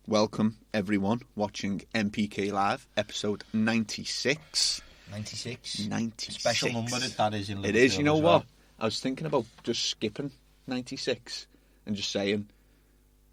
welcome everyone watching NPK Live, episode 96. 96? 96. Special number that is in Liverpool. It is, you know as what? well. I was thinking about just skipping 96 and just saying,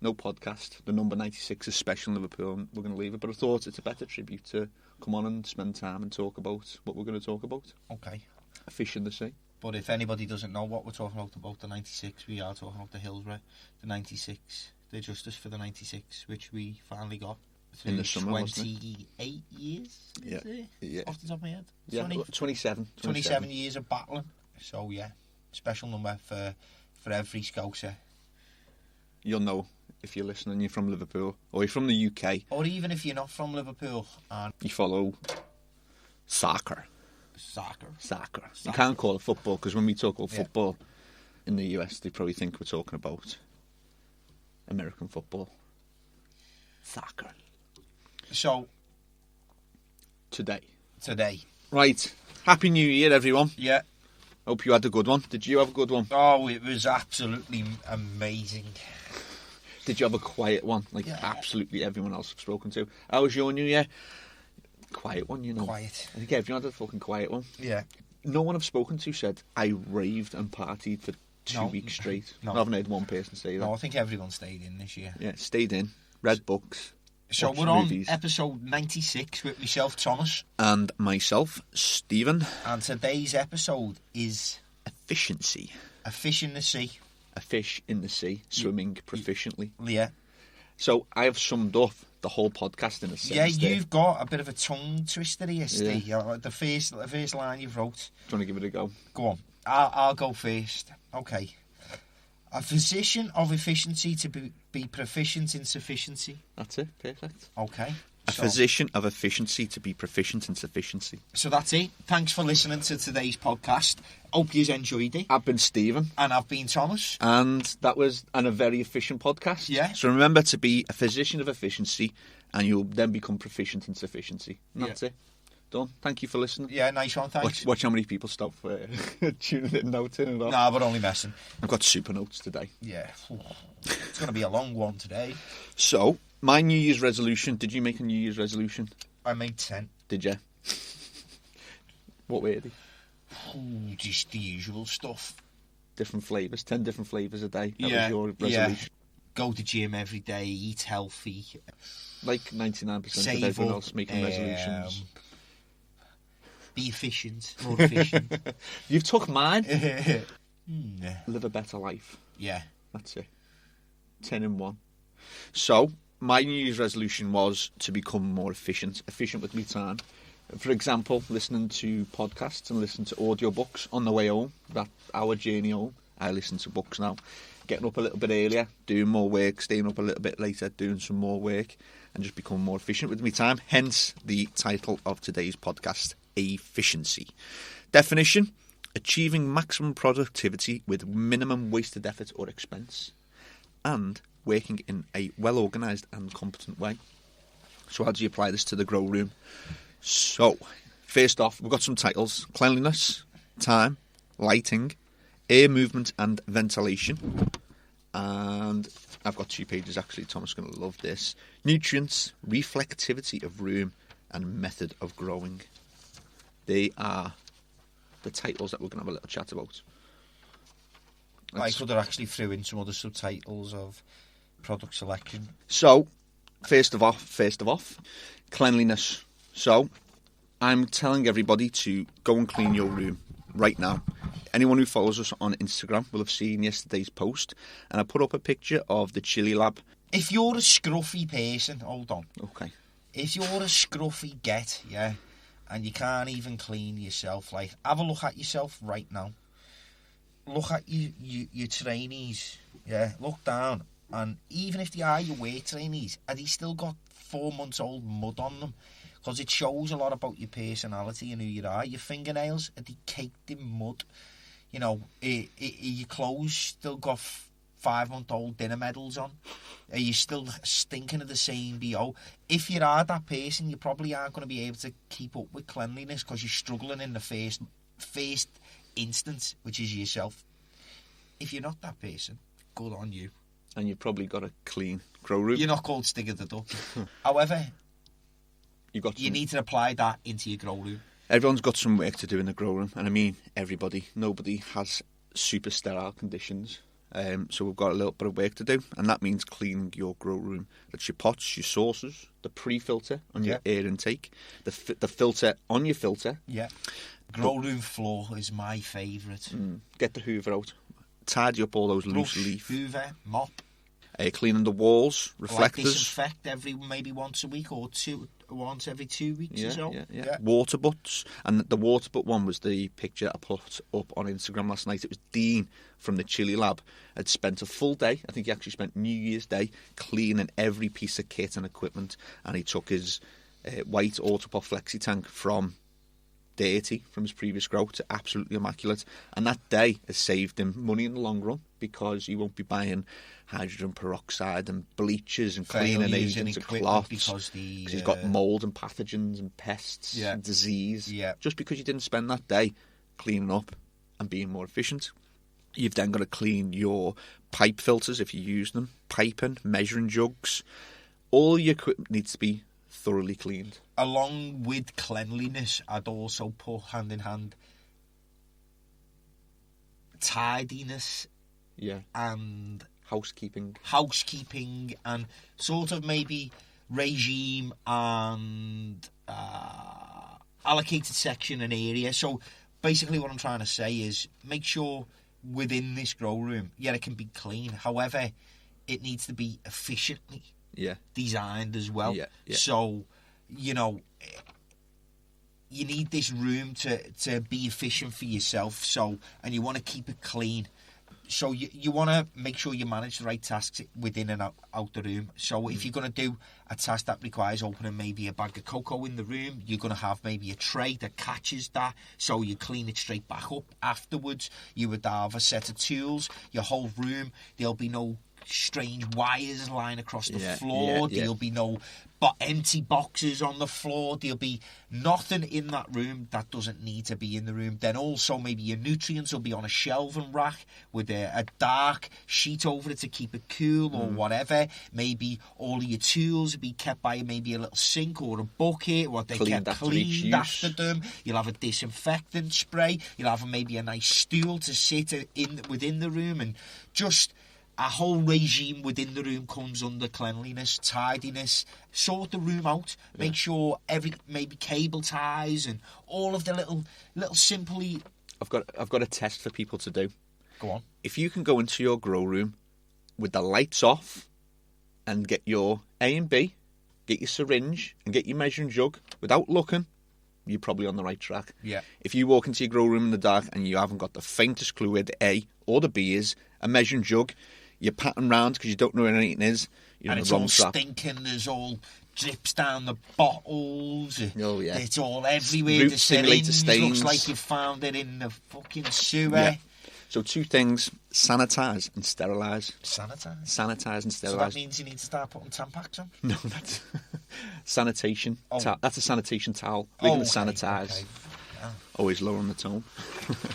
no podcast, the number 96 is special in Liverpool and we're going to leave it. But I thought it's a better tribute to come on and spend time and talk about what we're going to talk about. Okay. A fish in the sea. But if anybody doesn't know what we're talking about the 96, we are talking about the Hillsborough, the 96, the Justice for the 96, which we finally got. In the summer, 28 years, yeah. Is it? Yeah. Off the top of my head? Yeah, 27. 27 years of battling. So, yeah, special number for every Scouser. You'll know if you're listening, you're from Liverpool, or you're from the UK. Or even if you're not from Liverpool and you follow soccer. You can't call it football, because when we talk about football in the US, they probably think we're talking about American football. Soccer. So, Today. Right. Happy New Year, everyone. Yeah. Hope you had a good one. Did you have a good one? Oh, it was absolutely amazing. Did you have a quiet one, like absolutely everyone else I've spoken to? How was your New Year? Quiet one, you know. Quiet. I think everyone had a fucking quiet one. Yeah. No one I've spoken to said I raved and partied for 2 weeks straight. I haven't heard one person say that. No, I think everyone stayed in this year. Yeah, stayed in, read books. So we're movies. On episode 96 with myself, Thomas. And myself, Stephen. And today's episode is... efficiency. A fish in the sea. A fish in the sea, swimming proficiently. Yeah. So I have summed up the whole podcast in a sense. Yeah, you've got a bit of a tongue twister here, Steve. Yeah. The first line you wrote. Do you want to give it a go? Go on. I'll go first. Okay. A physician of efficiency to be proficient in sufficiency. That's it. Perfect. Okay. A physician of efficiency to be proficient in sufficiency. So that's it. Thanks for listening to today's podcast. Hope you enjoyed it. I've been Stephen. And I've been Thomas. And that was a very efficient podcast. Yeah. So remember to be a physician of efficiency and you'll then become proficient in sufficiency. And that's it. Done. Thank you for listening. Yeah, nice one, thanks. Watch how many people stop for tuning in now, turning it off. Nah, we're only messing. I've got super notes today. Yeah. It's going to be a long one today. So, my New Year's resolution. Did you make a New Year's resolution? I made 10. Did you? What were they? Just the usual stuff. Different flavours. 10 different flavours a day. That was your resolution. Yeah. Go to gym every day, eat healthy. Like 99% of everyone else making resolutions. Be efficient. More efficient. You've took mine. Live a better life. Yeah. That's it. 10 in 1. So, my New Year's resolution was to become more efficient with my time. For example, listening to podcasts and listening to audiobooks on the way home. That our journey home, I listen to books now. Getting up a little bit earlier, doing more work, staying up a little bit later, doing some more work, and just become more efficient with my time. Hence the title of today's podcast, Efficiency. Definition: achieving maximum productivity with minimum wasted effort or expense, and working in a well-organised and competent way. So how do you apply this to the grow room? So, first off, we've got some titles: cleanliness, time, lighting, air movement and ventilation. And I've got 2 pages actually. Thomas is going to love this. Nutrients, reflectivity of room, and method of growing. They are the titles that we're going to have a little chat about. I could have actually threw in some other subtitles of product selection. So, first of all, cleanliness. So, I'm telling everybody to go and clean your room right now. Anyone who follows us on Instagram will have seen yesterday's post, and I put up a picture of the Chili Lab. If you're a scruffy person, hold on. Okay. If you're a scruffy and you can't even clean yourself, like, have a look at yourself right now. Look at your trainees, look down, and even if they are your weight trainees, have they still got 4 months old mud on them? Because it shows a lot about your personality and who you are. Your fingernails, are they caked in mud? You know, your clothes still got 5-month-old dinner medals on? Are you still stinking of the same BO? If you are that person, you probably aren't going to be able to keep up with cleanliness because you're struggling in the first instance, which is yourself. If you're not that person, good on you. and you've probably got a clean grow room. You're not called Stig of the Duck. However, You need to apply that into your grow room. Everyone's got some work to do in the grow room, and I mean everybody. Nobody has super sterile conditions, so we've got a little bit of work to do, and that means cleaning your grow room. That's your pots, your saucers, the pre-filter on your air intake, the filter on your filter. Yeah. Grow room floor is my favourite. Get the hoover out, tidy up all those loose leaf. Hoover, mop. Cleaning the walls, reflectors. Like disinfect maybe once a week or once every 2 weeks or so. Yeah. Water butts. And the water butt one was the picture I put up on Instagram last night. It was Dean from the Chili Lab. Had spent a full day, I think he actually spent New Year's Day, cleaning every piece of kit and equipment. And he took his white AutoPot flexi tank from dirty from his previous grow to absolutely immaculate, and that day has saved him money in the long run because he won't be buying hydrogen peroxide and bleachers and cleaning agents and cloths because he's got mould and pathogens and pests and disease just because you didn't spend that day cleaning up and being more efficient. You've then got to clean your pipe filters if you use them, piping, measuring jugs. All your equipment needs to be thoroughly cleaned. Along with cleanliness, I'd also put hand in hand tidiness and housekeeping and sort of maybe regime and allocated section and area. So basically what I'm trying to say is make sure within this grow room, it can be clean, however it needs to be efficiently designed as well. So you need this room to be efficient for yourself, and you want to keep it clean. So you want to make sure you manage the right tasks within and out the room. So if you're going to do a task that requires opening maybe a bag of cocoa in the room, you're going to have maybe a tray that catches that, so you clean it straight back up afterwards. You would have a set of tools, your whole room, there'll be no strange wires lying across the floor. There'll be no empty boxes on the floor. There'll be nothing in that room that doesn't need to be in the room. Then also maybe your nutrients will be on a shelving rack with a dark sheet over it to keep it cool or whatever. Maybe all of your tools will be kept by maybe a little sink or a bucket, or they kept cleaned after them. You'll have a disinfectant spray. You'll have maybe a nice stool to sit within the room, and just a whole regime within the room comes under cleanliness, tidiness. Sort the room out. Make sure maybe cable ties and all of the little simply. I've got a test for people to do. Go on. If you can go into your grow room with the lights off and get your A and B, get your syringe and get your measuring jug without looking, you're probably on the right track. Yeah. If you walk into your grow room in the dark and you haven't got the faintest clue where the A or the B is, a measuring jug, you're patting round because you don't know where anything is. You're and in it's the wrong all trap. stinking. There's all drips down the bottles. Oh yeah, it's all everywhere. Root the stimulator syringe stains. looks like you found it in the fucking sewer. Yeah. So two things: sanitize and sterilise. Sanitize and sterilise. So that means you need to start putting Tampax on? No, that's sanitation. Oh. That's a sanitation towel. We're going to sanitize. Okay. Yeah. Always lower on the tone.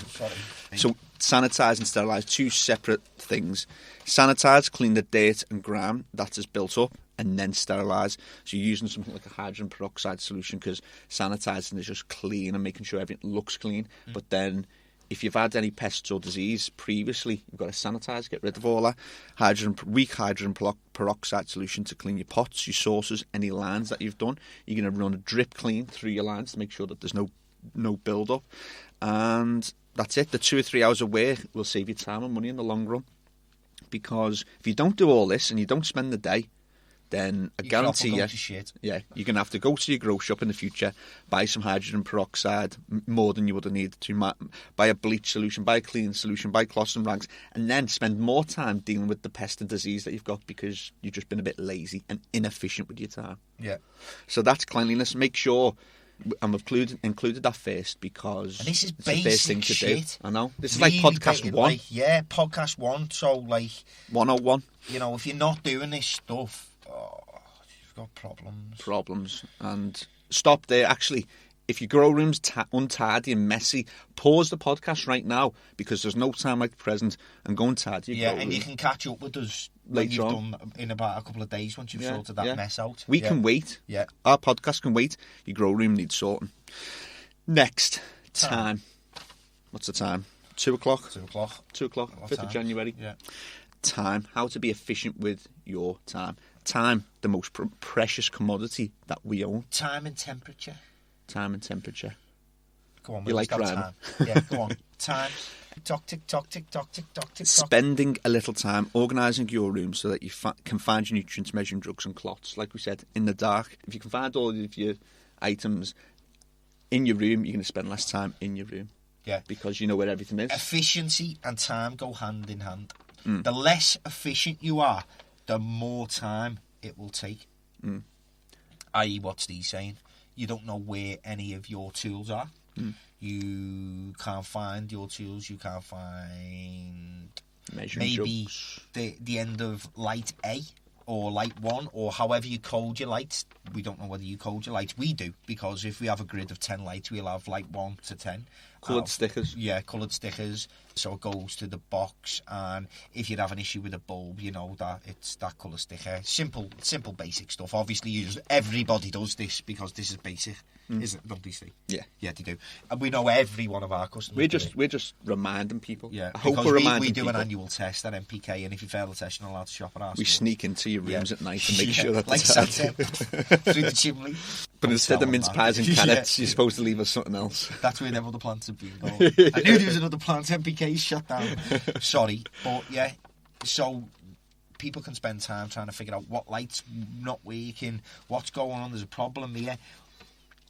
Sorry. So sanitize and sterilise, two separate things. Sanitize, clean the dirt and grime that is built up, and then sterilise. So you're using something like a hydrogen peroxide solution, because sanitising is just clean and making sure everything looks clean. But then if you've had any pests or disease previously, you've got to sanitise, get rid of all that. Weak hydrogen peroxide solution to clean your pots, your saucers, any lines that you've done. You're going to run a drip clean through your lines to make sure that there's no build-up. And that's it. The 2 or 3 hours of work will save you time and money in the long run. Because if you don't do all this and you don't spend the day, then I guarantee you, you're going to have to go to your grow shop in the future, buy some hydrogen peroxide, more than you would have needed to, buy a bleach solution, buy a cleaning solution, buy cloths and rags, and then spend more time dealing with the pest and disease that you've got because you've just been a bit lazy and inefficient with your time. Yeah. So that's cleanliness. Make sure, and we've included that first because and this is it's the first thing to shit. do. I know. This really is like podcast 1. Podcast 1. So, 101. If you're not doing this stuff, you've got problems. And stop there. Actually, if your grow room's untidy and messy, pause the podcast right now, because there's no time like the present, and go and tidy your grow room. And you can catch up with us when you've later on. done in about a couple of days once you've sorted that mess out. We can wait. Yeah. Our podcast can wait. Your grow room needs sorting. Next, time. What's the time? 2 o'clock? 2 o'clock. 2 o'clock, 5th of January. Yeah. Time. How to be efficient with your time. Time, the most precious commodity that we own. Time and temperature. Time and temperature. Go on, you like time. Yeah, go on. Time. Tick-tock, tick-tock, tick-tock, tick-tock, tick-tock. Spending a little time organising your room so that you can find your nutrients, measuring drugs and clots. Like we said, in the dark. If you can find all of your items in your room, you're going to spend less time in your room. Yeah. Because you know where everything is. Efficiency and time go hand in hand. The less efficient you are, the more time it will take. I.e., what's Steve saying? You don't know where any of your tools are. You can't find your tools. You can't find Measuring maybe drugs. the end of light A or light 1 or however you code your lights. We don't know whether you code your lights. We do, because if we have a grid of 10 lights, we'll have light 1 to 10. Coloured stickers. Yeah, coloured stickers. So it goes to the box, and if you'd have an issue with a bulb, you know that it's that colour sticker. Simple, basic stuff. Obviously, everybody does this because this is basic, isn't it? Don't they, Steve? Yeah. Yeah, they do. And we know every one of our customers. We're just reminding people. Yeah, I hope because we're reminding we do people. an annual test at NPK, and if you fail the test, you're not allowed to shop at our We store. sneak into your rooms at night and make sure that like the Santa through the chimney. But Don't instead tell of mince them pies that. and carrots, you're supposed to leave us something else. That's where them other plants have been. I knew there was another plant. NPK's shut down. Sorry, but yeah. So people can spend time trying to figure out what light's not working, what's going on. There's a problem here.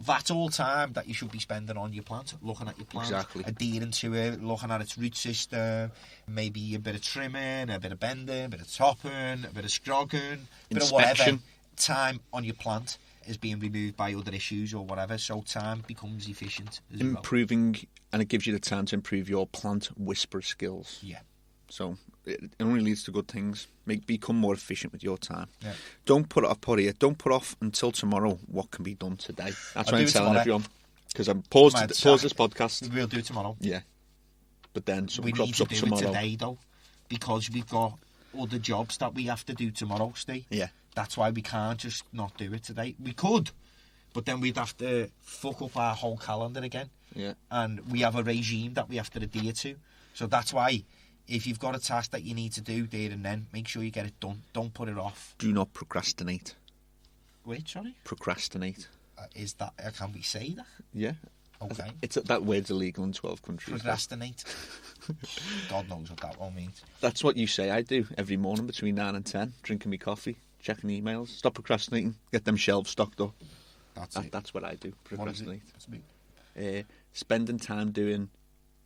That's all time that you should be spending on your plant, looking at your plant, Exactly. adhering to it, looking at its root system, maybe a bit of trimming, a bit of bending, a bit of topping, a bit of scrogging, a bit of whatever. Inspection. Time on your plant is being removed by other issues or whatever, so time becomes efficient as well. Improving, and it gives you the time to improve your plant whisper skills. Yeah. So it only leads to good things. Become more efficient with your time. Yeah. Don't put it off, Don't put off until tomorrow what can be done today. That's what I'm telling everyone. Because I'm pause this podcast. We'll do it tomorrow. Yeah. But then something We need crops to up do tomorrow. it today, though, because we've got other jobs that we have to do tomorrow, Steve. Yeah. That's why we can't just not do it today. We could, but then we'd have to fuck up our whole calendar again. Yeah. And we have a regime that we have to adhere to. So that's why, if you've got a task that you need to do there and then, make sure you get it done. Don't put it off. Do not procrastinate. Wait, sorry? Procrastinate. Is that... Can we say that? Yeah. Okay. That word's illegal in 12 countries. Procrastinate. God knows what that one means. That's what you say I do every morning between 9 and 10. Drinking me coffee, checking emails, stop procrastinating, get them shelves stocked up. That's what I do. Procrastinate. Spending time doing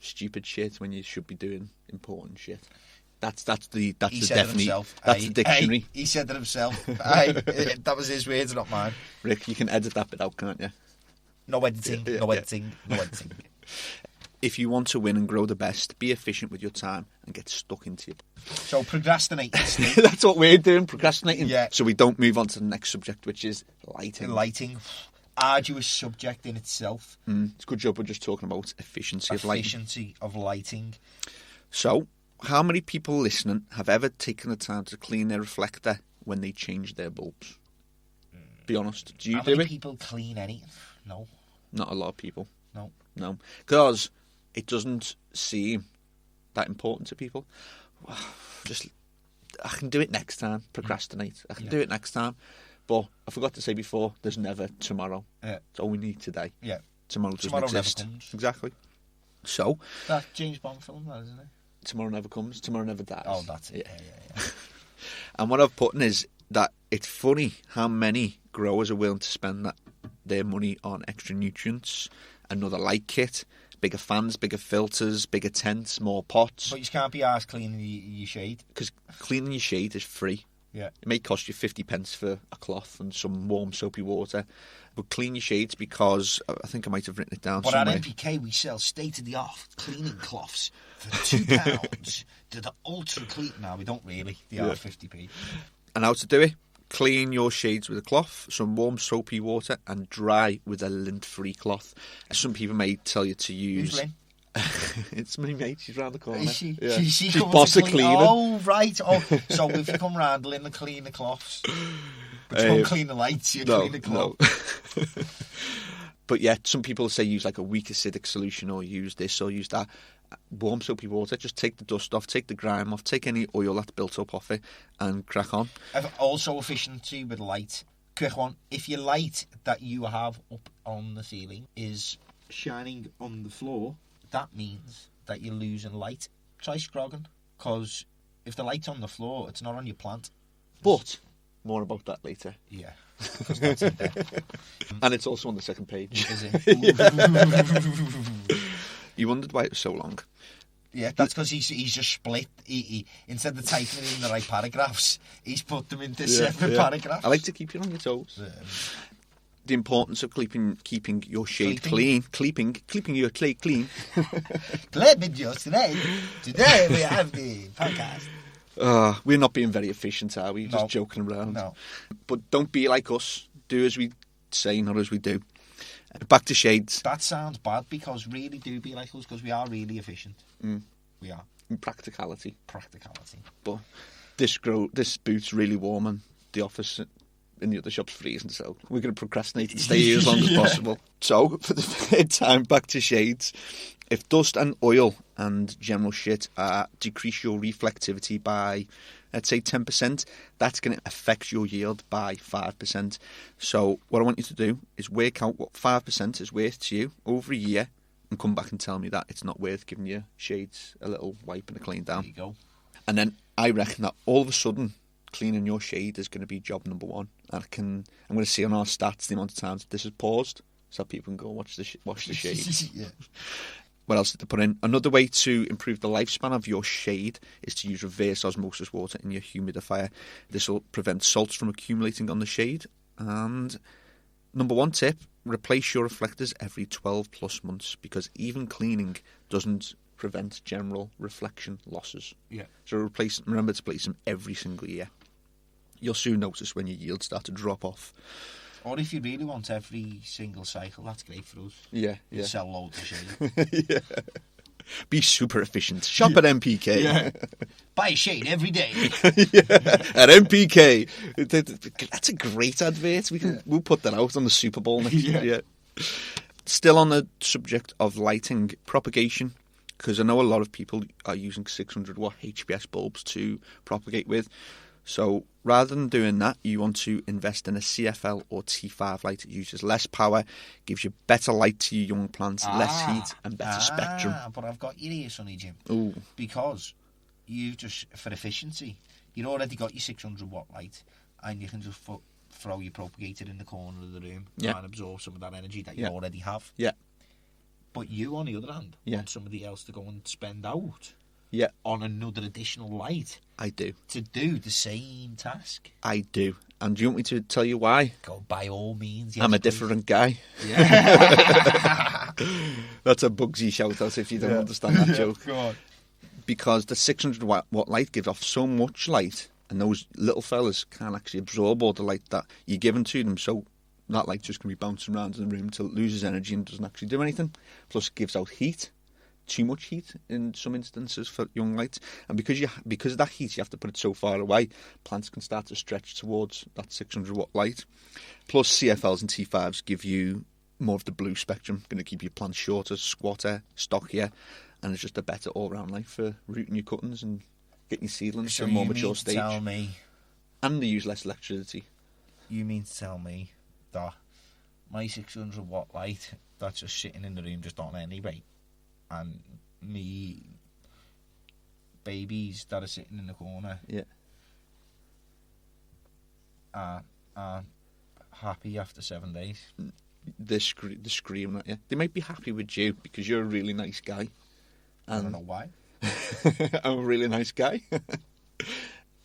stupid shit when you should be doing important shit. That's the dictionary. He said it himself. That was his words, not mine. Rick, you can edit that bit out, can't you? No editing. No editing. If you want to win and grow the best, be efficient with your time and get stuck into it. So procrastinate. That's what we're doing, procrastinating. Yeah. So we don't move on to the next subject, which is lighting. Lighting. Arduous subject in itself. It's a good job we're just talking about efficiency of lighting. Efficiency of lighting. So, how many people listening have ever taken the time to clean their reflector when they change their bulbs? Be honest. Do you do it? How many people clean anything? No. Not a lot of people. No. Because it doesn't seem that important to people. I can do it next time. Procrastinate. I can do it next time. But I forgot to say before, there's never tomorrow. Yeah. It's all we need today. Yeah. Tomorrow doesn't Tomorrow exist. never comes. Exactly. So, That James Bond film, that isn't it? tomorrow never comes. Tomorrow never dies. Oh, that's it. Yeah. And what I've put in is that it's funny how many growers are willing to spend their money on extra nutrients, another light kit, bigger fans, bigger filters, bigger tents, more pots. But you can't be arsed cleaning your shade. Because cleaning your shade is free. Yeah. It may cost you 50 pence for a cloth and some warm soapy water. But clean your shades because, I think I might have written it down somewhere. But at NPK we sell state-of-the-art cleaning cloths for £2. They're the ultra clean. No, we don't really. They are 50p. And how to do it? Clean your shades with a cloth, some warm soapy water, and dry with a lint-free cloth. Some people may tell you to use... Use lint. It's my mate. She's round the corner. Is she? Yeah. She She's comes boss to of clean. cleaning. Oh, right. Oh, so if you come round, Lynn, to clean the cloths. But you don't clean the lights, you clean the cloths. No. But yeah, some people say use like a weak acidic solution or use this or use that. Warm soapy water, just take the dust off, take the grime off, take any oil that's built up off it and crack on. Also efficiency with light. Quick one. If your light that you have up on the ceiling is shining on the floor, that means that you're losing light. Try scrogging, because if the light's on the floor, it's not on your plant. But more about that later. Yeah, because that's in there. And it's also on the second page. Is it? You wondered why it was so long. Yeah, that's because he's just split. He instead of typing it in the right paragraphs, he's put them into separate paragraphs. I like to keep you on your toes. The importance of keeping your shade clean. Keeping your clay clean. Let me just today we have the podcast. We're not being very efficient, are we? Just joking around. No. But don't be like us. Do as we say, not as we do. Back to shades. That sounds bad, because really do be like us, because we are really efficient. We are. In practicality. But this boot's really warm and the office in the other shop's freezing, so we're going to procrastinate and stay here as long as possible. So, for the third time, back to shades. If dust and oil and general shit decrease your reflectivity by, let's say, 10%, that's going to affect your yield by 5%. So what I want you to do is work out what 5% is worth to you over a year and come back and tell me that it's not worth giving your shades a little wipe and a clean down. There you go. And then I reckon that all of a sudden cleaning your shade is going to be job number one. I'm going to see on our stats the amount of times this is paused, so people can go wash the shade. Yeah. What else did they put in? Another way to improve the lifespan of your shade is to use reverse osmosis water in your humidifier. This will prevent salts from accumulating on the shade. And number one tip, replace your reflectors every 12 plus months, because even cleaning doesn't prevent general reflection losses. Yeah. So remember to replace them every single year. You'll soon notice when your yields start to drop off. Or if you really want every single cycle, that's great for us. Yeah. Sell loads of shade. Yeah. Be super efficient. Shop at NPK. Yeah. Buy a shade every day. At NPK. That's a great advert. We'll put that out on the Super Bowl next year. Yeah. Still on the subject of lighting, propagation, because I know a lot of people are using 600 watt HPS bulbs to propagate with. So rather than doing that, you want to invest in a CFL or T5 light. It uses less power, gives you better light to your young plants, less heat and better spectrum. But I've got you here, Sonny Jim. Ooh. Because you just, for efficiency, you've already got your 600 watt light, and you can just throw your propagator in the corner of the room and absorb some of that energy that you already have. Yeah. But you, on the other hand, want somebody else to go and spend out on another additional light. I do. To do the same task. I do. And do you want me to tell you why? Go by all means. Yes, I'm a different guy. Yeah. That's a Bugsy shout out if you don't understand that joke. Go on. Because the 600 watt light gives off so much light, and those little fellas can't actually absorb all the light that you're giving to them. So that light just can be bouncing around in the room till it loses energy and doesn't actually do anything. Plus it gives out heat. Too much heat in some instances for young lights, and because of that heat you have to put it so far away, plants can start to stretch towards that 600 watt light. Plus CFLs and T5s give you more of the blue spectrum, going to keep your plants shorter, squatter, stockier, and it's just a better all-round life for rooting your cuttings and getting your seedlings to a more mature stage. Tell me, and they use less electricity. You mean to tell me that my 600 watt light that's just sitting in the room just on anyway, and me babies that are sitting in the corner are happy after 7 days? They're screaming at you. They might be happy with you because you're a really nice guy. I don't know why. I'm a really nice guy.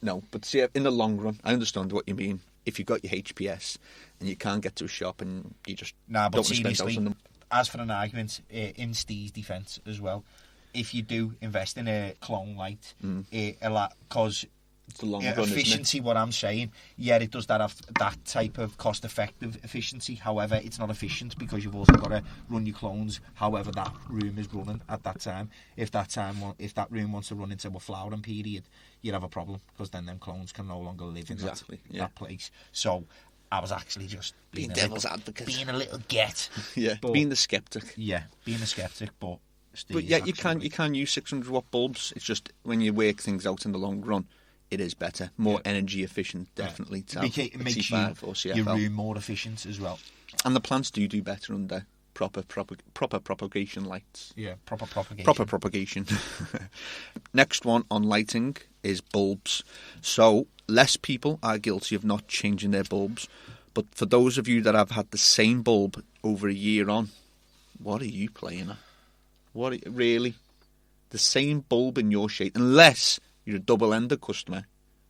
No, but see, in the long run, I understand what you mean. If you've got your HPS and you can't get to a shop and you just but seriously, as for an argument, in Steve's defence as well, if you do invest in a clone light, because It's the long run, efficiency, isn't it? what I'm saying, it does that have that type of cost-effective efficiency. However, it's not efficient because you've also got to run your clones however that room is running at that time. If that room wants to run into a flowering period, you'd have a problem because then them clones can no longer live in that place. So I was actually just being devil's advocate, being a little get, being the skeptic, being a skeptic, but you can use 600-watt bulbs. It's just when you work things out in the long run, it is better, more energy efficient, definitely. To have it makes C5 or CFL. your room more efficient as well. And the plants do better under proper propagation lights. Yeah, proper propagation. Proper propagation. Next one on lighting is bulbs. So less people are guilty of not changing their bulbs, but for those of you that have had the same bulb over a year on, what are you playing at? Really? The same bulb in your shade, unless you're a double-ended customer,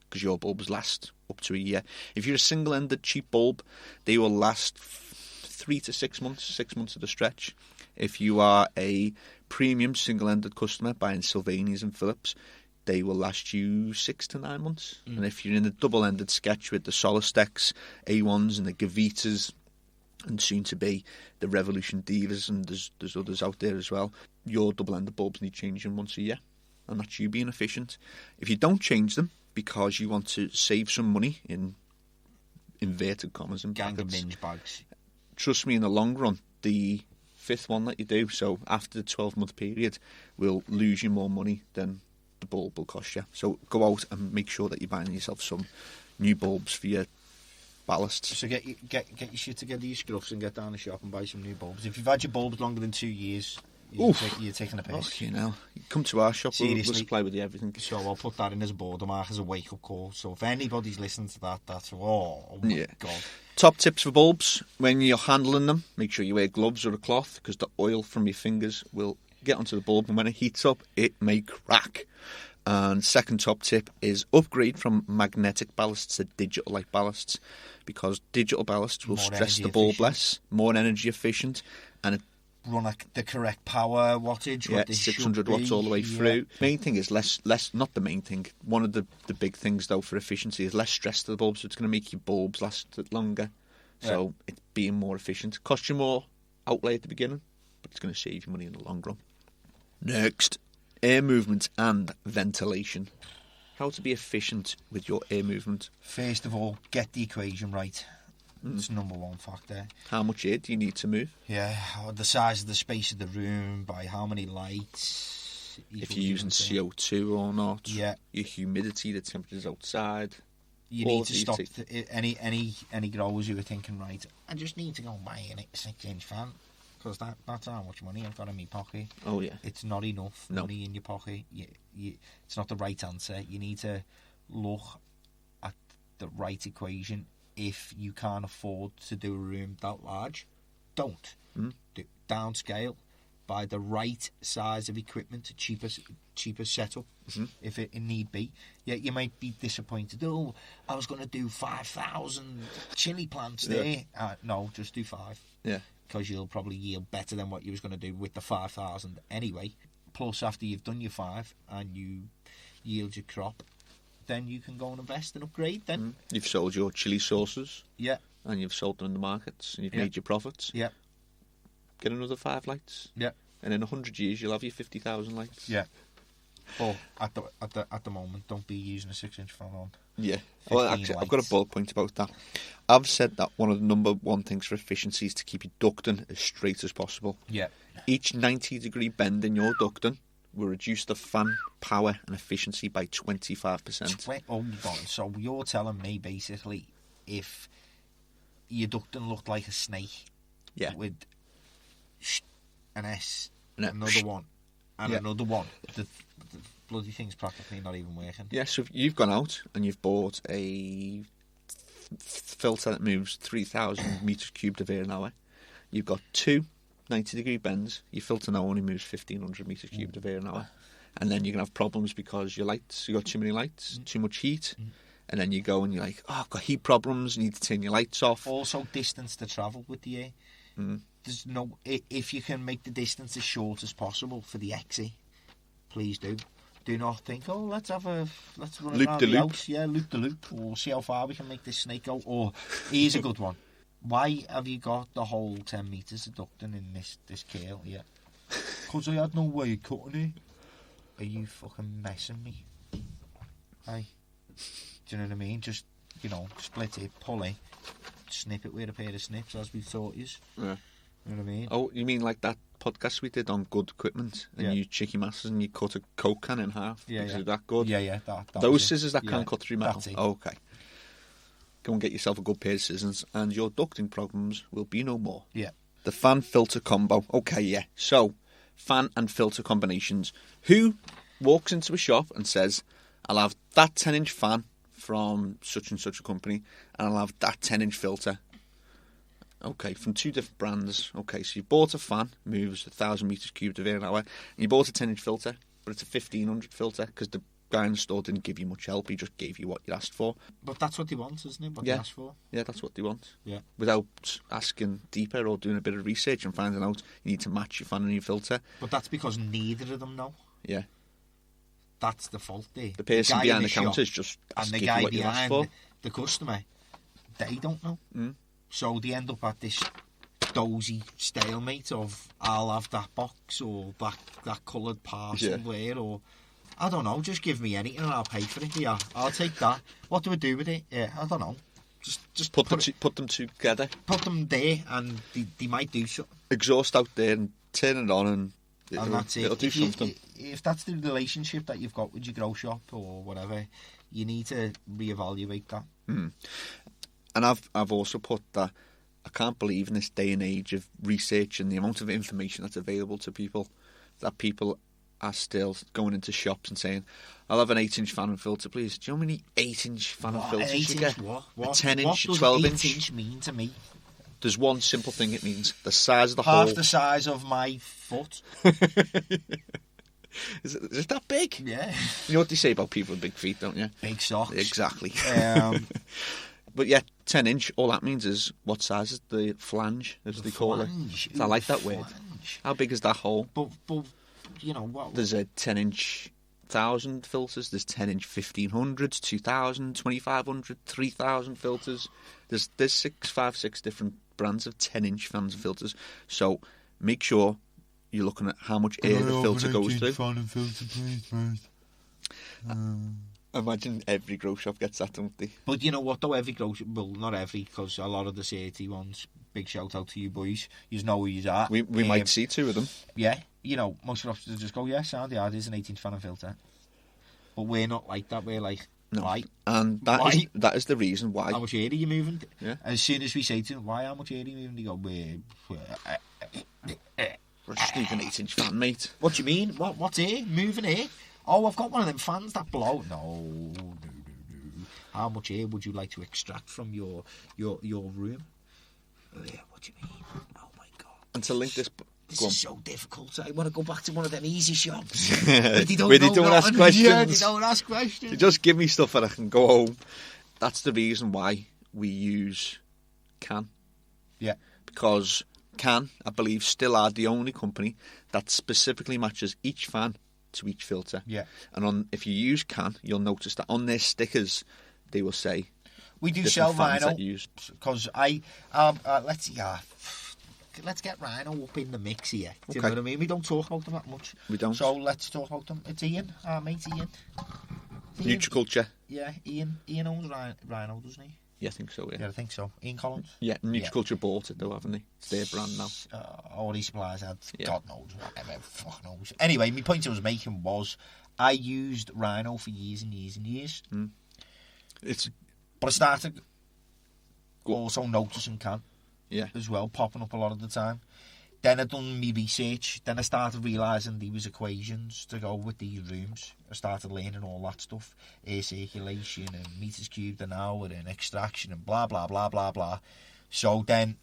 because your bulbs last up to a year. If you're a single-ended cheap bulb, they will last 3 to 6 months, 6 months at a stretch. If you are a premium single-ended customer buying Sylvanias and Philips, they will last you 6 to 9 months. And if you're in the double-ended sketch with the Solistechs, A1s and the Gavitas, and soon to be the Revolution Divas, and there's others out there as well, your double-ended bulbs need changing once a year. And that's you being efficient. If you don't change them because you want to save some money, in inverted commas and gang of brackets, minge bags, trust me, in the long run, the fifth one that you do, so after the 12-month period, will lose you more money than the bulb will cost you. So go out and make sure that you're buying yourself some new bulbs for your ballasts. So get your shit together, your scruffs, and get down the shop and buy some new bulbs. If you've had your bulbs longer than 2 years, you're taking a piss. Oh, you know, come to our shop. We'll supply with you everything. So I'll put that in as a border mark, as a wake-up call. So if anybody's listening to that, that's oh my God. Top tips for bulbs: when you're handling them, make sure you wear gloves or a cloth, because the oil from your fingers will get onto the bulb, and when it heats up, it may crack. And second top tip is upgrade from magnetic ballasts to digital light ballasts, because digital ballasts will stress the bulb less, more energy efficient, and it run the correct power wattage. Yeah, 600 watts all the way through. Main thing is less. Not the main thing. One of the big things though for efficiency is less stress to the bulb, so it's going to make your bulbs last longer. So it's being more efficient. Cost you more outlay at the beginning, but it's going to save you money in the long run. Next, air movement and ventilation. How to be efficient with your air movement. First of all, get the equation right. It's number one factor. How much air do you need to move? Yeah, the size of the space of the room, by how many lights. If you're using CO2 or not. Yeah. Your humidity, the temperatures outside. You need to stop any growers who are thinking, right, I just need to go and buy a 6-inch fan, because that's how much money I've got in my pocket. Oh, yeah. It's not enough money in your pocket. It's not the right answer. You need to look at the right equation. If you can't afford to do a room that large, don't. Do downscale, buy the right size of equipment, cheaper setup, if it need be. Yeah, you might be disappointed. Oh, I was going to do 5,000 chili plants there. No, just do 5. Yeah. Because you'll probably yield better than what you was going to do with the 5,000 anyway. Plus, after you've done your 5 and you yield your crop, then you can go and invest and upgrade then. You've sold your chili sauces. Yeah. And you've sold them in the markets and you've made your profits. Yeah. Get another 5 lights. Yeah. And in 100 years you'll have your 50,000 lights. Yeah. But at the moment, don't be using a 6-inch fan on. Yeah. Well, actually, I've got a bullet point about that. I've said that one of the number one things for efficiency is to keep your ducting as straight as possible. Yeah. Each 90-degree bend in your ducting will reduce the fan power and efficiency by 25%. Oh my God. So you're telling me basically if your ducting looked like a snake, with an S, another one, and another one, the bloody thing's practically not even working. Yeah, so if you've gone out and you've bought a filter that moves 3,000 metres cubed of air an hour, you've got 2 90-degree bends, your filter now only moves 1,500 metres cubed of air an hour. And then you're going to have problems because you got too many lights, too much heat. And then you go and you're like, oh, I've got heat problems, you need to turn your lights off. Also, distance to travel with the air. There's no, if you can make the distance as short as possible for the XE, please do. do not think, oh, let's run Loop around the the loop. house. Yeah, loop the loop. Or see how far we can make this snake go. Or, here's a good one. Why have you got the whole 10 metres of ducting in this kale here? Because I had no way of cutting it. Are you fucking messing me? Hey, do you know what I mean? Just, split it, pull it, snip it with a pair of snips, as we thought you. Yeah. You know what I mean? Oh, you mean like that podcast we did on good equipment, and you chicky masters and you cut a Coke can in half? Is it that good? Yeah, that Those scissors that can cut through metal? That's it. Okay. Go and get yourself a good pair of scissors and your ducting problems will be no more. Yeah. The fan filter combo. Okay, yeah. So, fan and filter combinations. Who walks into a shop and says, I'll have that 10-inch fan from such and such a company, and I'll have that 10-inch filter? Okay, from two different brands. Okay, so you bought a fan, moves 1,000 metres cubed of air an hour, and you bought a 10-inch filter, but it's a 1,500 filter, because the guy in the store didn't give you much help, he just gave you what you asked for. But that's what they want, isn't it? What they asked for? Yeah, that's what they want. Yeah. Without asking deeper or doing a bit of research and finding out you need to match your fan and your filter. But that's because neither of them know. Yeah. That's the fault there. The person guy behind in the counter is just and the give guy you what you asked behind for. the customer, they don't know. Mm. So they end up at this dozy stalemate of, I'll have that box or that coloured parcel there, or I don't know, just give me anything and I'll pay for it. Yeah, I'll take that. What do I do with it? Yeah, I don't know. Just put them together. Put them there, and they might do something. Exhaust out there and turn it on, and that's it. It'll do something. If that's the relationship that you've got with your grow shop or whatever, you need to reevaluate that. Mm. And I've also put that I can't believe in this day and age of research and the amount of information that's available to people, that people are still going into shops and saying, I'll have an 8-inch fan and filter, please. Do you know how many 8-inch fan and filters you get? What? A 10-inch, a 12-inch? What does 8-inch mean to me? There's one simple thing it means. The size of the Half hole. the size of my foot. Is it that big? Yeah. You know what they say about people with big feet, don't you? Big socks. Exactly. But But yeah, 10-inch, all that means is what size is the flange, as they call it. So I like that word. How big is that hole? But you know what? There's a 10-inch 1,000 filters, there's 10-inch 1,500s, 2,000, 2,500, 3,000 filters. There's 6 different brands of 10-inch fans and filters. So make sure you're looking at how much air the filter goes through. Fan and filter, please, Imagine every grow shop gets that, don't they? But you know what though, every grow shop, well, not every, because a lot of the CAT ones, big shout out to you boys, you know where you are. We might see 2 of them. Yeah, you know, most shops just go, yeah, sound, yeah, there's an 18-inch fan and filter. But we're not like that, we're like, No. why? And that is the reason why. How much air are you moving? Yeah. As soon as we say to them, why, how much air are you moving? They go, We just need an 8-inch fan, mate. what do you mean? What's air? Moving air? Oh, I've got one of them fans that blow. No. How much air would you like to extract from your room? Yeah, what do you mean? Oh my God. And to link this... This is so difficult. I want to go back to one of them easy shops. Where they don't ask questions. Yeah, they don't ask questions. They just give me stuff and I can go home. That's the reason why we use CAN. Yeah. Because CAN, I believe, still are the only company that specifically matches each fan to each filter. Yeah. And if you use CAN, you'll notice that on their stickers, they will say... We do sell Rhino. Because let's get Rhino up in the mix here. Do you know what I mean? We don't talk about them that much. We don't. So let's talk about them. It's Ian, our mate Ian. Nutriculture. Yeah, Ian owns Rhino, doesn't he? Yeah, I think so, yeah. Yeah, I think so. Ian Collins? Yeah, Nutriculture bought it though, haven't they? It's their brand now. All these suppliers had, God knows, whatever, fuck knows. Anyway, my point I was making was, I used Rhino for years and years and years. Mm. But I started also noticing CAN. Yeah. As well, popping up a lot of the time. Then I done my research. Then I started realising there was equations to go with these rooms. I started learning all that stuff. Air circulation and metres cubed an hour and extraction and blah, blah, blah, blah, blah. So then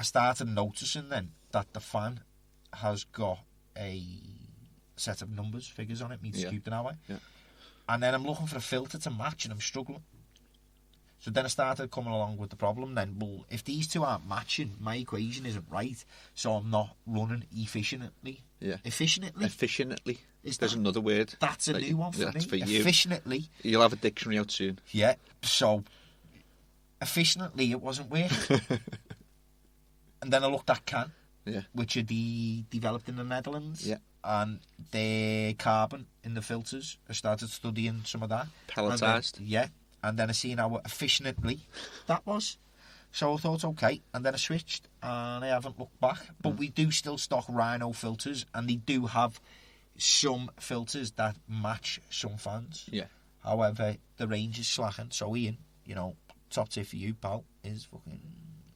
I started noticing then that the fan has got a set of numbers, figures on it, metres cubed an hour. Yeah. And then I'm looking for a filter to match and I'm struggling. So then I started coming along with the problem then, well, if these two aren't matching, my equation isn't right, so I'm not running efficiently. Yeah. Efficiently? There's another word. That's a new one for me. That's for you. Efficiently. You'll have a dictionary out soon. Yeah, so efficiently it wasn't working. And then I looked at CANNA, which are developed in the Netherlands. Yeah. And their carbon in the filters. I started studying some of that. Pelletized. And then I seen how efficiently that was. So I thought, okay. And then I switched and I haven't looked back. But we do still stock Rhino filters, and they do have some filters that match some fans. Yeah. However, the range is slacking. So Ian, top tip for you, pal, is fucking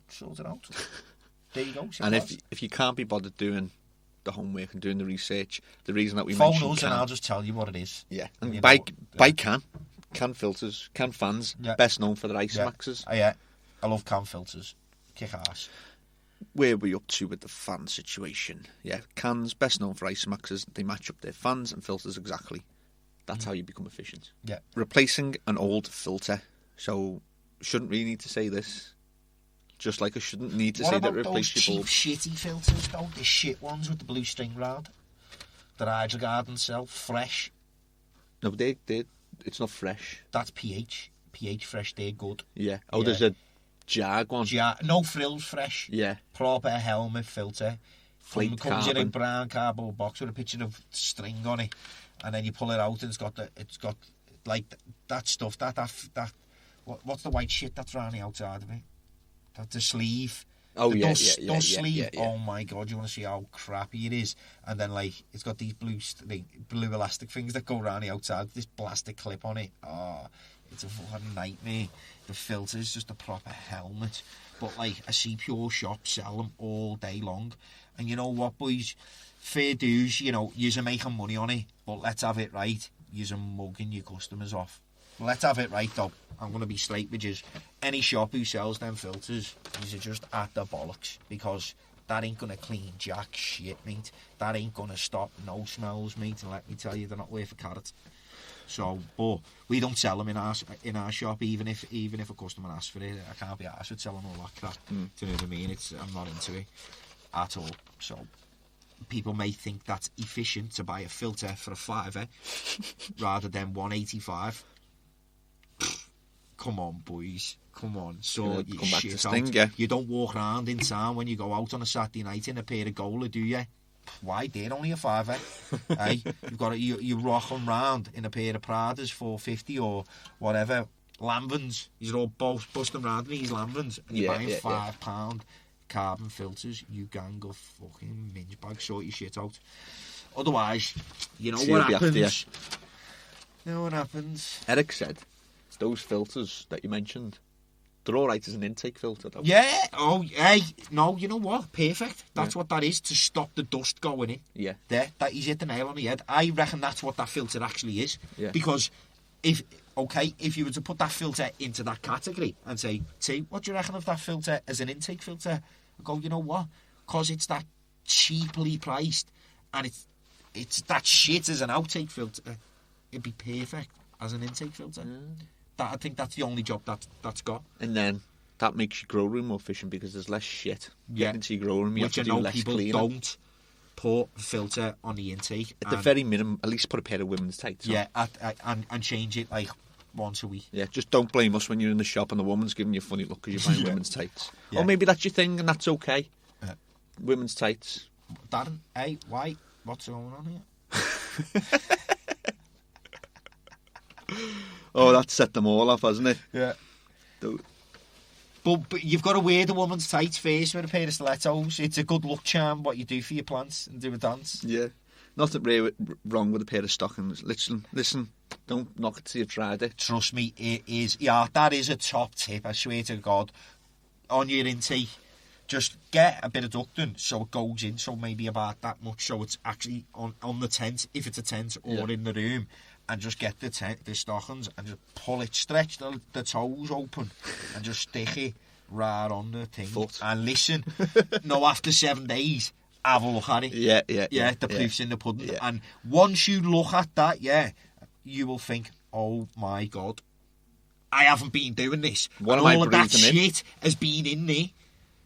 sort it out. There you go. And if you can't be bothered doing the homework and doing the research, the reason that we phone mentioned us and I'll just tell you what it is. Yeah. And buy CAN filters, CAN fans, best known for their ice maxes. Yeah. I love CAN filters. Kick ass. Where are we up to with the fan situation? Yeah, CAN's best known for ice maxes. They match up their fans and filters exactly. That's how you become efficient. Yeah. Replacing an old filter. So, shouldn't really need to say this. Just like I shouldn't need to say that replace your bulb. What about those cheap, shitty filters, though? The shit ones with the blue string rod? That Hydrogarden sell, fresh. No, it's not fresh. That's pH. pH fresh, they're good. Yeah. Oh, there's a Jag one. No frills fresh. Yeah. Proper helmet filter. Comes in a brown cardboard box with a picture of string on it. And then you pull it out and it's got like that stuff, what's the white shit that's around the outside of it? That's the sleeve. Oh, the dust sleeve. Yeah. Oh my god, you want to see how crappy it is? And then it's got these blue elastic things that go around the outside with this plastic clip on it. Oh, it's a fucking nightmare. The filter's just a proper helmet. But I see Pure Shop sell them all day long. And you know what, boys? Fair dues, you're making money on it, but let's have it right. You're mugging your customers off. Let's have it right, though. I'm going to be straight with you. Any shop who sells them filters, these are just at the bollocks, because that ain't going to clean jack shit, mate. That ain't going to stop no smells, mate, and let me tell you, they're not worth a carrot. So, but we don't sell them in our shop, even if a customer asks for it. I can't be arsed with selling all that crap. Do you know what I mean? I'm not into it at all. So people may think that's efficient to buy a filter for a £5 rather than £1.85. Come on, boys. Come on. So you shit out. You don't walk around in town when you go out on a Saturday night in a pair of Gola, do you? Why? They're only a £5. Hey, you rocking round in a pair of Pradas, 450 or whatever. Lanvins. You're all busting around in these Lanvins, and you're buying £5 carbon filters. You gang of fucking minge bags. Sort your shit out. Otherwise, you know what happens. You know what happens. Eric said those filters that you mentioned, they're all right as an intake filter, though. Yeah. Oh, hey. No, you know what? Perfect. That's what that is, to stop the dust going in. Yeah. He's hit the nail on the head. I reckon that's what that filter actually is. Yeah. Because if you were to put that filter into that category and say, T, what do you reckon of that filter as an intake filter? I go, you know what? Because it's that cheaply priced and it's that shit as an outtake filter, it'd be perfect as an intake filter. I think that's the only job that's got. And then that makes your grow room more efficient because there's less shit getting into your grow room. You have to do less people cleaning. Don't put a filter on the intake. At the very minimum, at least put a pair of women's tights on. Yeah, and change it once a week. Yeah, just don't blame us when you're in the shop and the woman's giving you a funny look because you're buying women's tights. Yeah. Or maybe that's your thing and that's okay. Women's tights. Darren, hey, why? What's going on here? Oh, that set them all off, hasn't it? Yeah. But you've got to wear the woman's tights first with a pair of stilettos. It's a good luck charm what you do for your plants and do a dance. Yeah. Nothing really wrong with a pair of stockings. Listen, don't knock it till you've tried it. Trust me, it is. Yeah, that is a top tip, I swear to God. On your intake, just get a bit of ducting so it goes in, so maybe about that much, so it's actually on the tent, if it's a tent, or in the room. And just get the stockings and just pull it, stretch the toes open and just stick it right on the thing. Foot. And listen, after 7 days, have a look at it. Yeah, the proof's in the pudding. Yeah. And once you look at that, you will think, oh my God, I haven't been doing this. What and am I all of that breathing in? shit has been in there.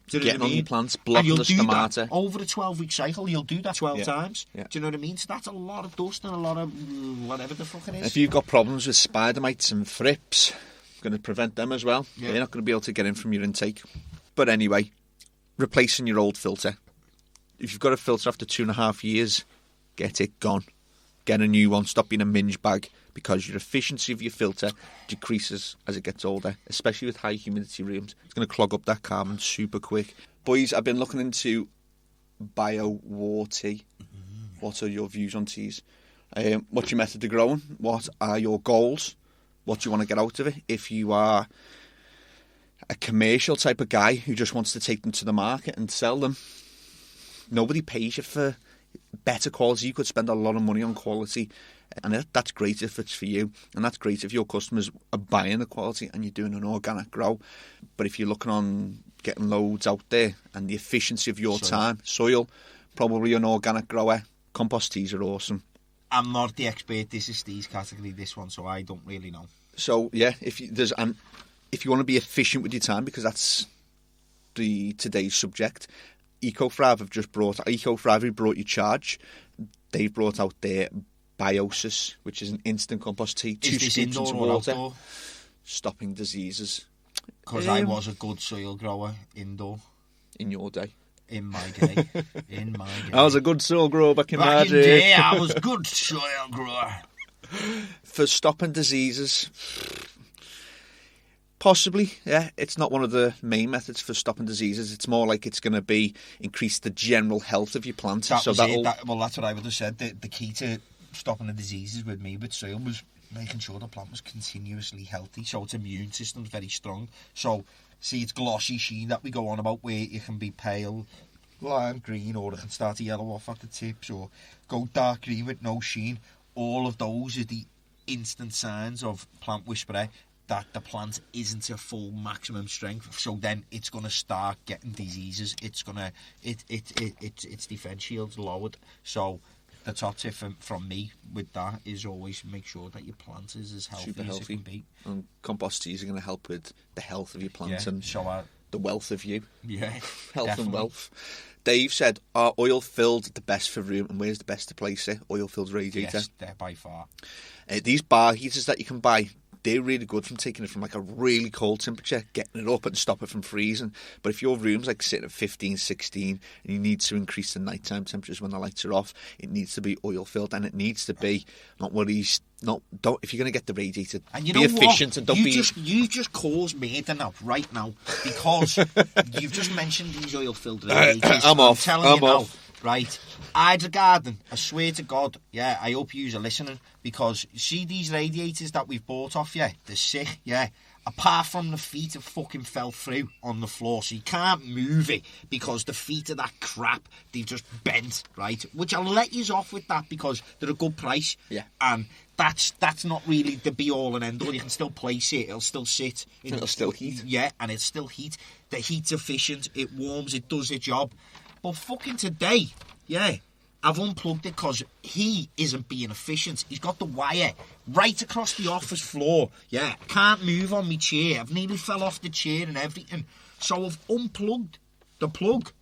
Do you know Getting what I on mean? your plants, And blocking you'll the do stomata. that over a 12-week cycle. You'll do that 12 Yeah. times. Yeah. Do you know what I mean? So that's a lot of dust and a lot of whatever the fuck it is. If you've got problems with spider mites and thrips, going to prevent them as well. Yeah. You're not going to be able to get in from your intake. But anyway, replacing your old filter. If you've got a filter after 2.5 years, get it gone. Get a new one. Stop being a minge bag, because your efficiency of your filter decreases as it gets older, especially with high humidity rooms. It's going to clog up that carbon super quick. Boys, I've been looking into bio-war tea. What are your views on teas? What's your method of growing? What are your goals? What do you want to get out of it? If you are a commercial type of guy who just wants to take them to the market and sell them, nobody pays you for better quality. You could spend a lot of money on quality, and that's great if it's for you, and that's great if your customers are buying the quality and you're doing an organic grow. But if you're looking on getting loads out there and the efficiency of your soil, probably an organic grower. Compost teas are awesome. I'm not the expert. This is Steve's category, this one, so I don't really know. So yeah, if you want to be efficient with your time, because that's today's subject, EcoThrive have just brought who brought you Charge. They've brought out their Biosis, which is an instant compost tea. Is this indoor or outdoor? Stopping diseases. Because I was a good soil grower indoor. In your day. In my day. I was a good soil grower back in my Back in day. day, I was a good soil grower. For stopping diseases, possibly, yeah. It's not one of the main methods for stopping diseases. It's more like it's going to be increase the general health of your plant. That's what I would have said. The key to stopping the diseases with me with soil was making sure the plant was continuously healthy, so its immune system's very strong. So, see, it's glossy sheen that we go on about, where it can be pale, lime green, or it can start to yellow off at the tips, or go dark green with no sheen. All of those are the instant signs of plant whisperer that the plant isn't at full maximum strength. So then it's going to start getting diseases. It's defense shield's lowered. So the top tip from me with that is always make sure that your plant is as healthy as it can be. And compost teas are going to help with the health of your plant and so the wealth of you. Yeah, health definitely. And wealth. Dave said, are oil filled the best for room, and where's the best to place it? Oil filled radiator. Yes, they're by far. These bar heaters that you can buy, they're really good from taking it from like a really cold temperature, getting it up and stop it from freezing. But if your room's like sitting at 15, 16 and you need to increase the nighttime temperatures when the lights are off, it needs to be oil filled, and it needs to be if you're going to get the radiator, and you be know efficient what? and don't you just caused me right now, because you've just mentioned these oil filled radiators. I'm telling you now. Right, Hydro Garden, I swear to God, yeah, I hope you're listening, because see these radiators that we've bought off you, they're sick, yeah. Apart from the feet have fucking fell through on the floor, so you can't move it because the feet are that crap, they've just bent, right? Which I'll let you off with that because they're a good price, yeah. And that's not really the be all and end all. You can still place it, it'll still sit, it'll still heat, yeah, and it'll still heat. The heat's efficient, it warms, it does its job. But fucking today, yeah, I've unplugged it because he isn't being efficient. He's got the wire right across the office floor. Yeah, can't move on my chair. I've nearly fell off the chair and everything. So I've unplugged the plug.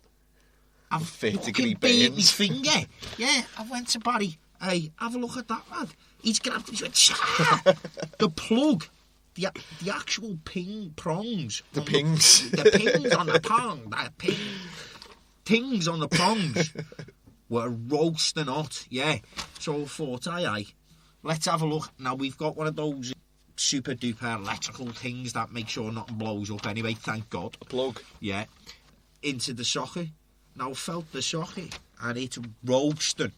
I've fucking burned my finger. Yeah, I went to Barry. Hey, have a look at that, lad. He's grabbed me. The plug. The actual prongs. The pings. The pings on the pong. The things on the prongs were roasting hot, yeah. So I thought, aye, let's have a look. Now, we've got one of those super duper electrical things that make sure nothing blows up anyway, thank God. A plug. Yeah. Into the socket. Now, I felt the socket and it's roasting.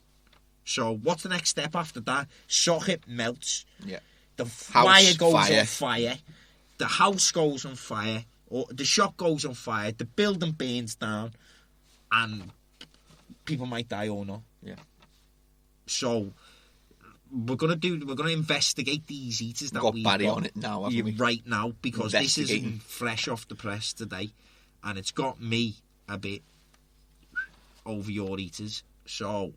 So what's the next step after that? Socket melts. Yeah. The wire goes on fire. The house goes on fire. Or the shop goes on fire. The building burns down. And people might die or not. Yeah. So we're gonna investigate these heaters that we've Barry got on it now, haven't we? Right now, because this isn't fresh off the press today, and it's got me a bit over your heaters. So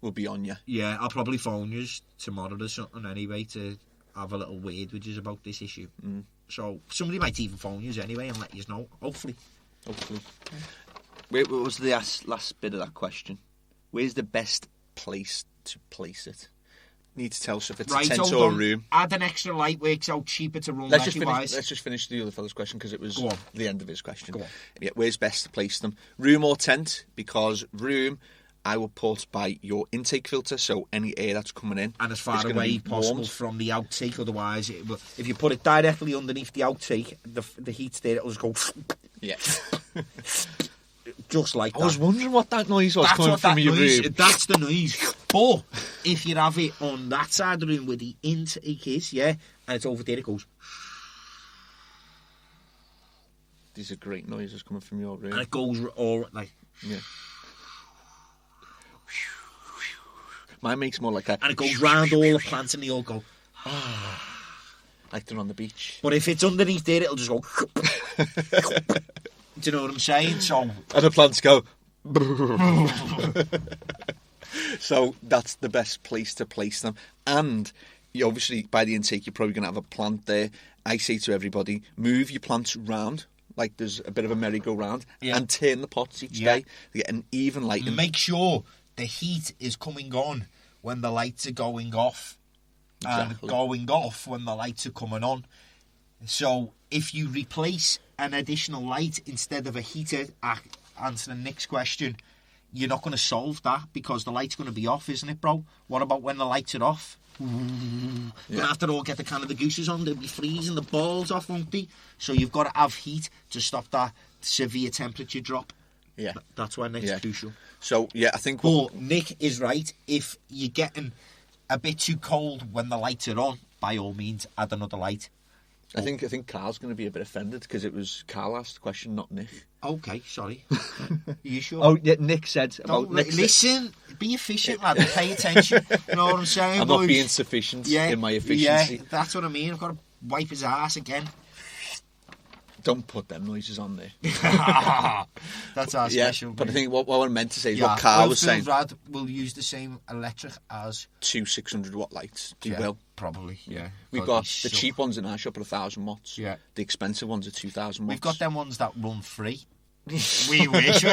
we'll be on you. Yeah, I'll probably phone you tomorrow or something anyway to have a little word with you about this issue. So somebody might even phone you anyway and let you know. Hopefully. Wait, what was the last bit of that question? Where's the best place to place it? Need to tell us if it's a tent or a room. Add an extra light, works out cheaper to run. Let's just finish the other fellow's question because it was the end of his question. Go on. Yeah, where's best to place them? Room or tent? Because room, I will put by your intake filter, so any air that's coming in, and as far away possible from the outtake. Otherwise, if you put it directly underneath the outtake, the heat's there. It'll just go. Yeah. Just like that. I was wondering what that noise was coming from your room. That's the noise. But if you have it on that side of the room where the intake is, and it's over there, it goes. These are great noises coming from your room. And it goes all like. Yeah. Mine makes more like a. And it goes round all the plants and they all go. Like they're on the beach. But if it's underneath there, it'll just go. Do you know what I'm saying? So. And the plants go. So that's the best place to place them. And you obviously, by the intake, you're probably going to have a plant there. I say to everybody, move your plants round, like there's a bit of a merry-go-round, and turn the pots each day to get an even light. And make sure the heat is coming on when the lights are going off. Exactly. And going off when the lights are coming on. So if you replace an additional light instead of a heater, answering Nick's question, you're not going to solve that because the light's going to be off, isn't it, bro? What about when the lights are off? You're going to have to all get the kind of the gooses on. They'll be freezing the balls off, won't they? So you've got to have heat to stop that severe temperature drop. Yeah. That's why Nick's crucial. So, I think... But Nick is right. If you're getting a bit too cold when the lights are on, by all means, add another light. I think Carl's going to be a bit offended because it was Carl asked the question, not Nick. Okay, sorry. Are you sure? Oh, yeah, Nick said... Listen, be efficient, lad. Pay attention. You know what I'm saying? I'm not being sufficient in my efficiency. Yeah, that's what I mean. I've got to wipe his ass again. Don't put them noises on there. That's our special. But I think what I meant to say is what Carl was saying. Rad will use the same electric as... 2 600-watt lights. They will. Probably, yeah. We've got the cheap ones in our shop are 1,000 watts. Yeah. The expensive ones are 2,000 watts. We've got them ones that run free. We wish we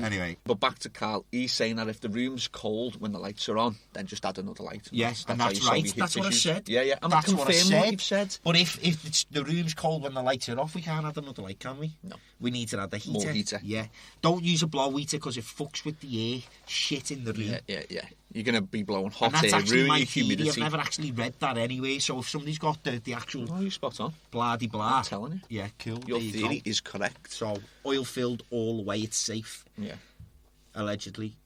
Anyway. But back to Carl, he's saying that if the room's cold when the lights are on, then just add another light. Yes, and that's right. That's what I said. Yeah. I'm that's what I said. What you've said. But if the room's cold when the lights are off, we can't add another light, can we? No. We need to add a heater. More heater. Yeah. Don't use a blow heater because it fucks with the air shit in the room. Yeah. You're going to be blowing hot air, ruining your humidity. I've never actually read that anyway, so if somebody's got the actual... Oh, you're spot on. Blah-de-blah. I'm telling you. Yeah, cool. Your theory is correct. So, oil-filled all the way, it's safe. Yeah. Allegedly.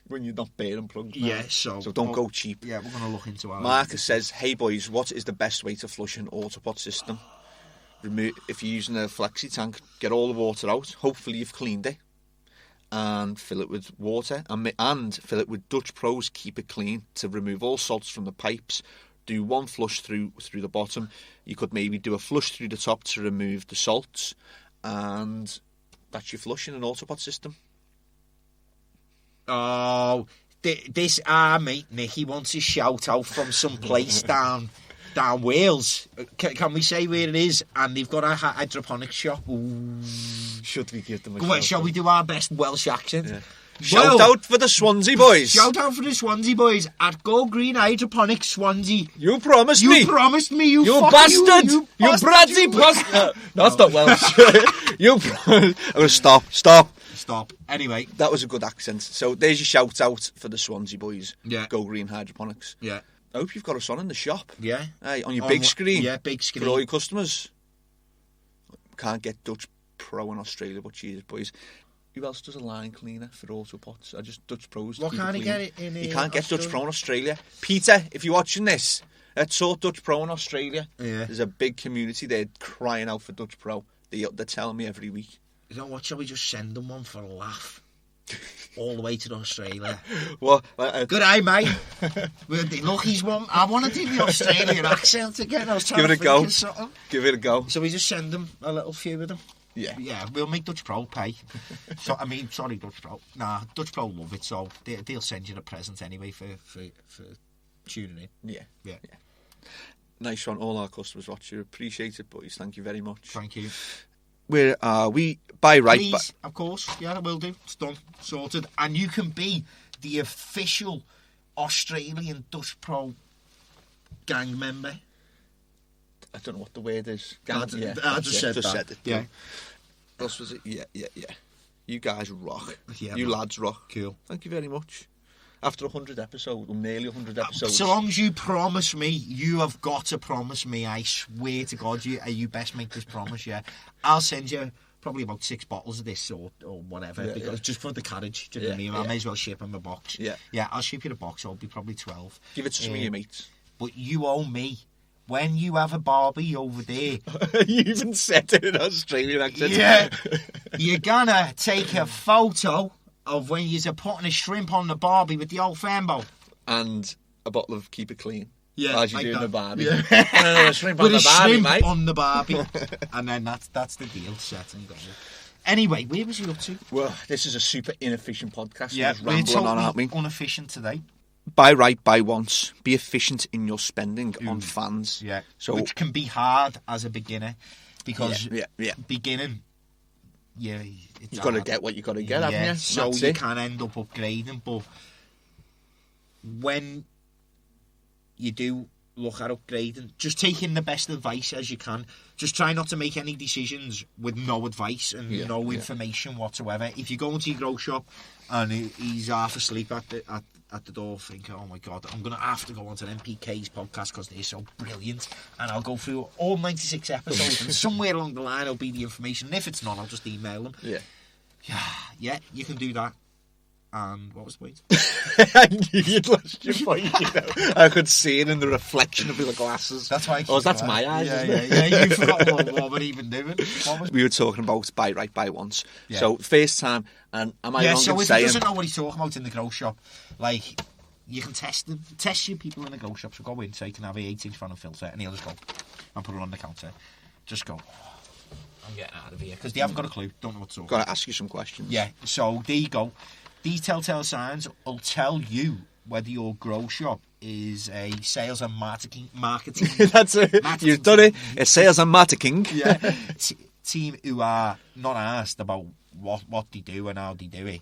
When you're not burning plugs. Yeah, so don't go cheap. Yeah, we're going to look into our... Marcus says, hey boys, what is the best way to flush an AutoPot system? If you're using a flexi tank, get all the water out. Hopefully you've cleaned it. And fill it with water and fill it with Dutch Pro's Keep It Clean to remove all salts from the pipes. Do one flush through the bottom. You could maybe do a flush through the top to remove the salts, and that's your flush in an AutoPot system. Oh, this mate Nick, he wants a shout out from some place down Wales. Can we say where it is? And they've got a hydroponics shop. Ooh. Should we give them a shout out? Shall we do our best Welsh accent? Yeah. Shout out for the Swansea boys. Shout out for the Swansea boys at Go Green Hydroponics Swansea. You promised me. You promised me. You bastard. You bratty bastard. That's not Welsh. I'm going to stop. Anyway. That was a good accent. So there's your shout out for the Swansea boys. Yeah. Go Green Hydroponics. Yeah. I hope you've got us on in the shop. Yeah. Hey, on your big screen. Yeah, big screen. For all your customers. Can't get Dutch Pro in Australia, but cheers, boys. Who else does a line cleaner for AutoPots? Dutch Pros. What can't you get it in You can't get Dutch Pro in Australia. Peter, if you're watching this, let's sort Dutch Pro in Australia. Yeah. There's a big community there crying out for Dutch Pro. They're telling me every week. You know what, shall we just send them one for a laugh? All the way to Australia. Well, good eye, mate. Look, he's one. I want to do the Australian accent again. I was trying Give it to a go. Something. Give it a go. So we just send them a little few of them. Yeah, we'll make Dutch Pro pay. So I mean, sorry, Dutch Pro. Nah, Dutch Pro love it, so they'll send you a present anyway for tuning in. Yeah. Nice one. All our customers watch you. Appreciate it, boys. Thank you very much. Thank you. Where are we? By right. Please, of course. Yeah, I will do. It's done. Sorted. And you can be the official Australian Dutch Pro gang member. I don't know what the word is. I just said that. Yeah. What else was it? Yeah. You guys rock. Yeah, you lads rock. Cool. Thank you very much. After 100 episodes, or nearly 100 episodes. So long as you promise me, you have got to promise me, I swear to God, you best make this promise, yeah. I'll send you probably about 6 bottles of this or whatever, because just for the carriage, do you know what I mean? I may as well ship them a box. Yeah, I'll ship you the box, it'll be probably 12. Give it to some of your mates. But you owe me. When you have a barbie over there... You even said it in Australian accent. Yeah. You're gonna take a photo of when you're putting a shrimp on the barbie with the old Fambo. And a bottle of Keep It Clean. Yeah, as you're like doing that. the Barbie. Yeah. A shrimp on the Barbie, mate. On the Barbie. And then that's the deal, set and go. Anyway, where was you up to? Well, this is a super inefficient podcast. Yeah, we're totally on, aren't we? Inefficient today. Buy right, buy once. Be efficient in your spending on fans. Yeah, so which can be hard as a beginner, because beginning, you've got to get what you've got to get, haven't you? So you can end up upgrading, but when you do look at upgrading, just take in the best advice as you can. Just try not to make any decisions with no advice and no information whatsoever. If you go into your grow shop and he's half asleep at the door thinking, oh my God, I'm going to have to go onto NPK's podcast because they're so brilliant, and I'll go through all 96 episodes and somewhere along the line will be the information, and if it's not, I'll just email them. Yeah, you can do that. And what was the point? I knew you'd lost your point. I could see it in the reflection of the glasses. That's why. That's my eyes. Yeah. You forgot what we're even doing. We were talking about buy right, buy once. Yeah. So first time, and am I wrong in saying? So if he doesn't know what he's talking about in the grow shop, like, you can test your people in the grow shop. So go in, so you can have a 8-inch fan and filter, and he'll just go and put it on the counter. Just go. I'm getting out of here because they haven't got a clue. Don't know what to talk. Got to ask you some questions. Yeah. So there you go. These telltale signs will tell you whether your grow shop is a sales and marketing. That's it. You've done it. A sales and marketing. Yeah. Team who are not asked about what they do and how they do it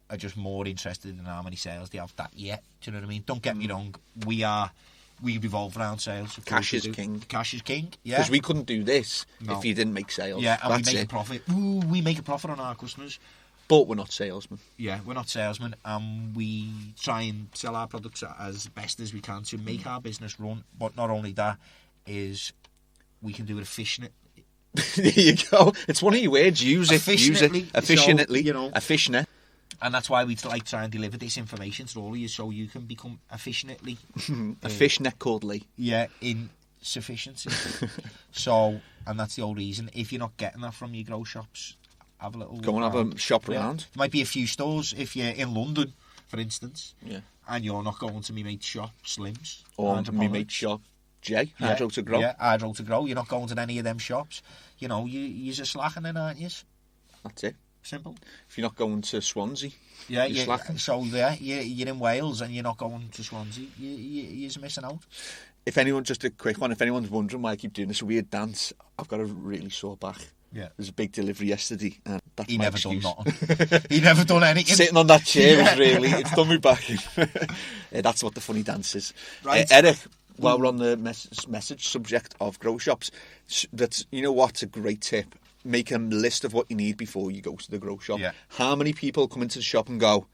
are just more interested in how many sales they have that year. Do you know what I mean? Don't get me wrong. We revolve around sales. Cash is king. Cash is king. Yeah. Because we couldn't do this if you didn't make sales. Yeah, and we make a profit. Ooh, we make a profit on our customers. But we're not salesmen. Yeah, we're not salesmen, and we try and sell our products as best as we can to make our business run. But not only that, is we can do it efficiently. There you go. It's one of your words. Use it. Efficiently. Efficiently. So, efficient. And that's why we like try and deliver this information to all of you, so you can become efficiently. Efficiently. Yeah, in sufficiency. So, and that's the whole reason. If you're not getting that from your grow shops, have a little go and have a shop round. Might be a few stores if you're in London, for instance. Yeah. And you're not going to me mate's shop, Slims. Or me mate's shop, Jay, Hydro to Grow. Yeah, Hydro to Grow. You're not going to any of them shops. You know, you're just slacking then, aren't you? That's it. Simple. If you're not going to Swansea, you're slacking. So you're in Wales and you're not going to Swansea, you're missing out. If anyone, just a quick one, if anyone's wondering why I keep doing this weird dance, I've got a really sore back. Yeah. There's a big delivery yesterday, and that's he my never excuse. done nothing. He never done anything. Sitting on that chair is really, it's done me back in. That's what the funny dance is. Right. Eric, while we're on the message subject of grow shops, that's, you know what's a great tip? Make a list of what you need before you go to the grow shop. Yeah. How many people come into the shop and go,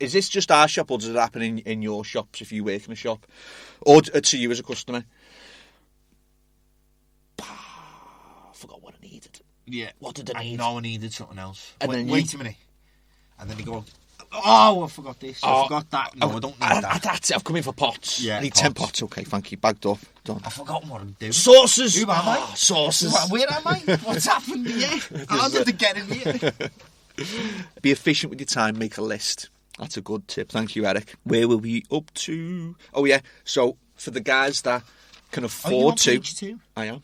is this just our shop, or does it happen in your shops if you work in a shop? Or to you as a customer? I forgot what I needed. Yeah. What did I need? know I needed something else. And wait a minute. And then they go, oh, I forgot this. I forgot that. No, I don't need that. That's it. I've come in for pots. Yeah, I need 10 pots. Okay, thank you. Bagged up. Done. I've forgotten what I'm doing. Sauces. Who am I? Sauces. Where am I? What's happened here? How did they get in here? Be efficient with your time. Make a list. That's a good tip. Thank you, Eric. Where were we up to? Oh, yeah. So, for the guys that can Are you afford on to. page 2? I am.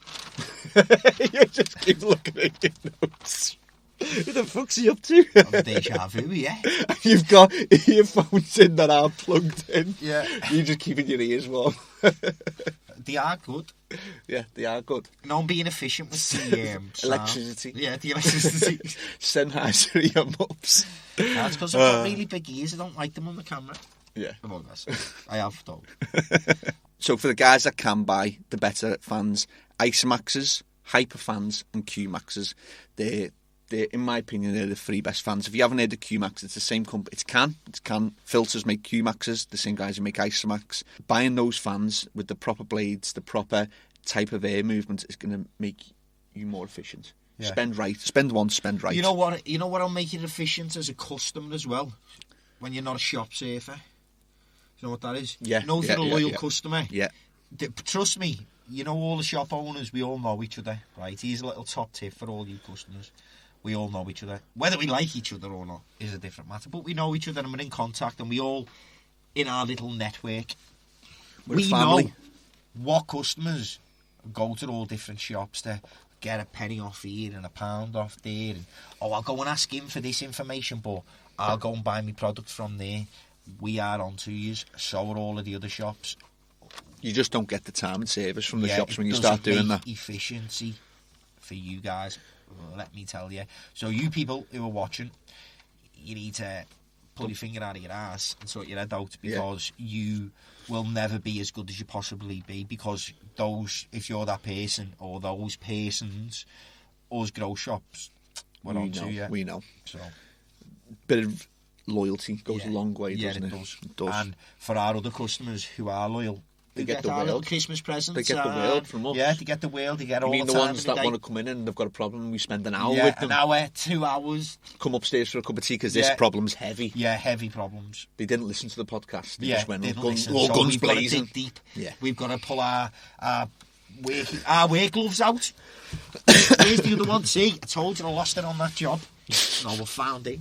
You just keep looking at your notes. What the fuck's he up to? Of deja vu, yeah. You've got earphones in that are plugged in. Yeah. You're just keeping your ears warm. They are good. Yeah, they are good. No, I'm being efficient with the sound. Electricity. Yeah, the electricity. Sennheiser earmuffs. That's because I've got really big ears. I don't like them on the camera. Yeah. Well, I have though. So for the guys that can buy the better fans, Isomachs, Hyperfans and QMaxes, they're in my opinion, they're the 3 best fans. If you haven't heard of QMax, it's the same company. It's Can Filters make QMaxes, the same guys who make Isomachs. Buying those fans with the proper blades, the proper type of air movement is going to make you more efficient. Yeah. Spend once, spend right. You know what'll make it efficient as a customer as well? When you're not a shop surfer. You know what that is? Yeah. You know, if you're a loyal customer. Yeah. Trust me, you know all the shop owners, we all know each other, right? Here's a little top tip for all you customers. We all know each other. Whether we like each other or not is a different matter. But we know each other and we're in contact and we all, in our little network, we know what customers go to all different shops to get a penny off here and a pound off there. And, I'll go and ask him for this information, but I'll go and buy my product from there. We are on to you. So are all of the other shops. You just don't get the time and service from the shops when you start doing that. Efficiency for you guys. Let me tell you. So you people who are watching, you need to pull your finger out of your ass and sort your head out because you will never be as good as you possibly be because if you're that person or those persons, us grow shops, we're on to you. We know. So, bit of loyalty goes a long way, doesn't it? It does. And for our other customers who are loyal, they get the world. Christmas presents. They get the world from us. Yeah, they get the world. They get all the time. The ones that want to come in and they've got a problem, we spend an hour with them. An hour, 2 hours. Come upstairs for a cup of tea because this problem's heavy. Yeah, heavy problems. They didn't listen to the podcast. They just went guns blazing. Got to dig deep. Yeah. We've got to pull our work gloves out. Here's the other one. See, I told you I lost it on that job. No, we found it.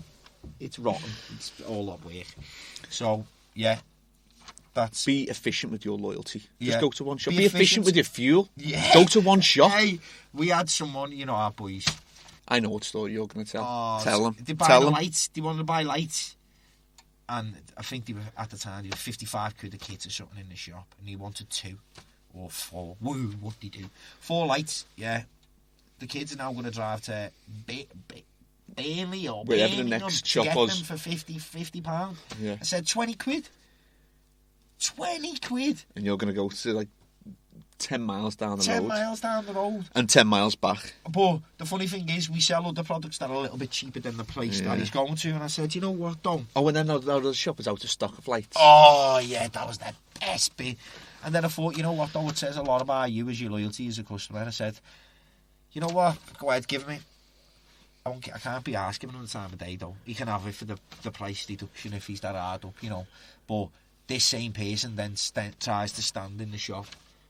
It's rotten. It's all up work. So, yeah. Be efficient with your loyalty. Just go to one shop. Be efficient with your fuel. Yeah. Go to one shop. Hey, we had someone, our boys. I know what story you're going to tell. Oh, tell them. They buy lights. They wanted to buy lights. And I think they were, at the time, they were 55 quid a kit or something in the shop. And he wanted 2 or 4. Woo, what'd he do? 4 lights, yeah. The kids are now going to drive to Burnley or wherever the next shop was. Get them for £50. Yeah. I said, 20 quid. 20 quid. And you're going to go to like 10 miles down the road. 10 miles down the road. And 10 miles back. But the funny thing is, we sell other products that are a little bit cheaper than the place that he's going to. And I said, you know what, don't. Oh, and then the shop is out of stock of lights. Oh, yeah, that was the best bit. And then I thought, you know what, though, it says a lot about you as your loyalty as a customer. And I said, you know what, go ahead, give me. I can't be asking him on the time of day, though. He can have it for the price deduction if he's that hard up, But this same person then tries to stand in the shop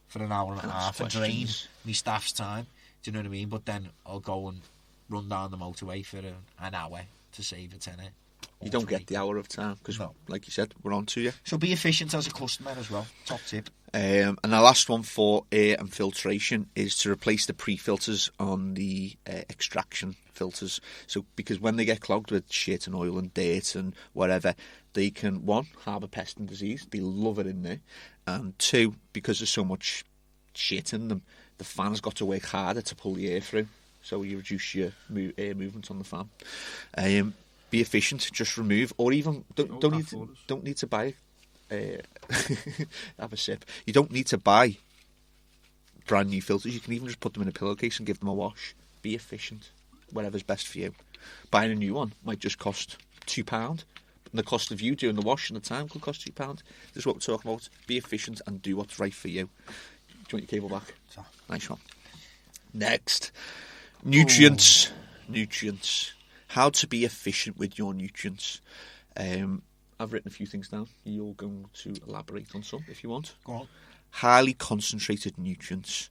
for an hour and a half and drain my staff's time. Do you know what I mean? But then I'll go and run down the motorway for an hour to save a tenner. You don't get the hour of time because, like you said, we're on to you. So be efficient as a customer as well. Top tip. And the last one for air and filtration is to replace the pre-filters on the extraction filters. So because when they get clogged with shit and oil and dirt and whatever, they can, 1, harbour pest and disease. They love it in there. And 2, because there's so much shit in them, the fan's got to work harder to pull the air through. So you reduce your air movement on the fan. Be efficient, just remove, or even don't need to buy. Have a sip. You don't need to buy brand new filters. You can even just put them in a pillowcase and give them a wash. Be efficient, whatever's best for you. Buying a new one might just cost £2, and the cost of you doing the wash and the time could cost £2. This is what we're talking about. Be efficient and do what's right for you. Do you want your cable back? Nice one. Next, nutrients. Nutrients. How to be efficient with your nutrients. I've written a few things down. You're going to elaborate on some if you want. Go on. Highly concentrated nutrients.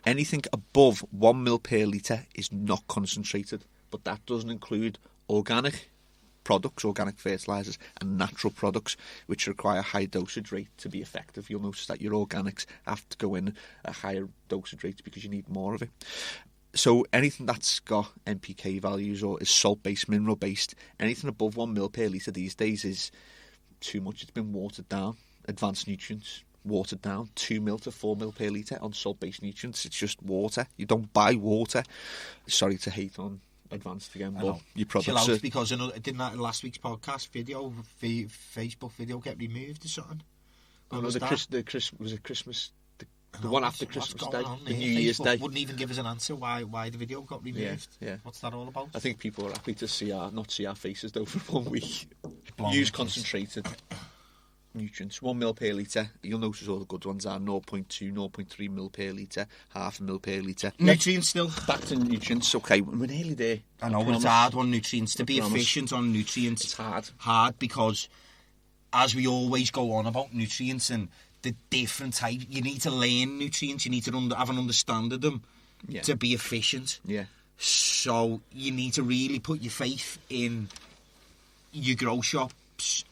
Anything above 1 ml per litre is not concentrated, but that doesn't include organic, products, organic fertilisers, and natural products, which require a high dosage rate to be effective. You'll notice that your organics have to go in at higher dosage rates because you need more of it. So anything that's got NPK values or is salt-based, mineral-based, anything above 1 ml per litre these days is too much. It's been watered down. Advanced nutrients, watered down. 2 ml to 4 ml per litre on salt-based nutrients. It's just water. You don't buy water. Sorry to hate on advanced again, but your products are... because didn't that last week's podcast video, Facebook video, get removed or something? Was it Christmas? The one after Christmas Day, the New Year's Day. Wouldn't even give us an answer why the video got removed. Yeah. What's that all about? I think people are happy to not see our faces though for 1 week. Use concentrated nutrients. 1 ml per litre. You'll notice all the good ones are 0.2, 0.3 ml per litre, half a ml per litre. Nutrients still. Back to nutrients. Okay, we're nearly there. I know, but it's hard on nutrients. To be efficient on nutrients, it's hard. Hard because, as we always go on about nutrients and the different types, you need to learn nutrients. You need to have an understanding of them to be efficient. Yeah. So you need to really put your faith in your grow shops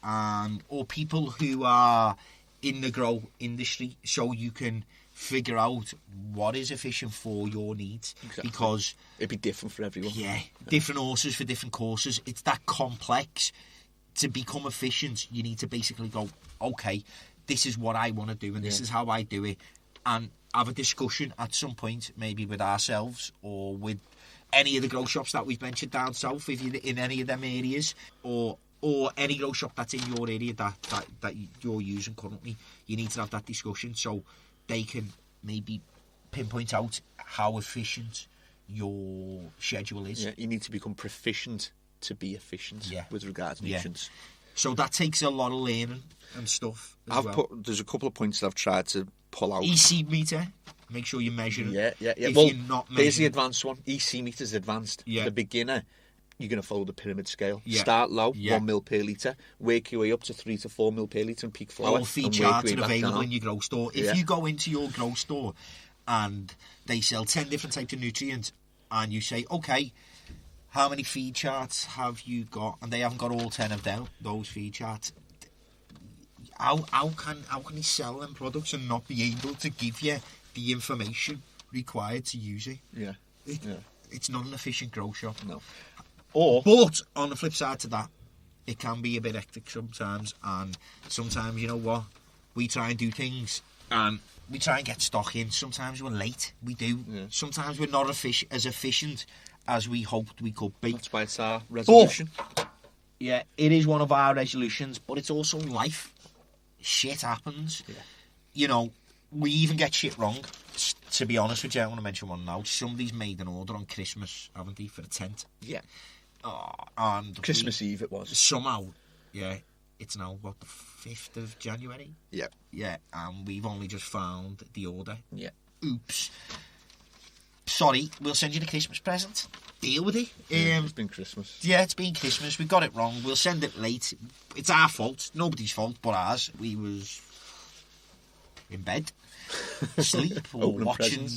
or people who are in the grow industry, so you can figure out what is efficient for your needs. Exactly. Because it'd be different for everyone. Yeah, different horses for different courses. It's that complex. To become efficient, you need to basically go, okay, this is what I want to do and this is how I do it, and have a discussion at some point, maybe with ourselves or with any of the grow shops that we've mentioned down south, if you're in any of them areas, or any grow shop that's in your area that you're using currently. You need to have that discussion so they can maybe pinpoint out how efficient your schedule is. Yeah, you need to become proficient to be efficient with regards to nutrients. So that takes a lot of learning and stuff as there's a couple of points that I've tried to pull out. EC meter, make sure you measure it. Yeah. If well, you're not measuring, there's the advanced one. EC meter's advanced. Yeah. The beginner, you're going to follow the pyramid scale. Yeah. Start low, 1 ml per litre, work your way up to 3 to 4 ml per litre and peak flow. All feed charts are available in your grow store. If you go into your grow store and they sell 10 different types of nutrients and you say, okay, how many feed charts have you got? And they haven't got all 10 of those feed charts. How can he sell them products and not be able to give you the information required to use it? Yeah. It's not an efficient grow shop. No. But on the flip side to that, it can be a bit hectic sometimes, and sometimes, you know what, we try and do things and we try and get stock in. Sometimes we're late. We do. Yeah. Sometimes we're not as efficient as we hoped we could be. That's why it's our resolution. But, yeah, it is one of our resolutions, but it's also life. Shit happens. Yeah. You know, we even get shit wrong. To be honest with you, I want to mention one now. Somebody's made an order on Christmas, haven't they, for a tent? Yeah. And Christmas Eve it was. Somehow, it's now, the 5th of January? Yeah. Yeah, and we've only just found the order. Yeah. Oops. Sorry, we'll send you the Christmas present. Deal with it. It's been Christmas. Yeah, it's been Christmas. We got it wrong. We'll send it late. It's our fault. Nobody's fault but ours. We was in bed, asleep, or watching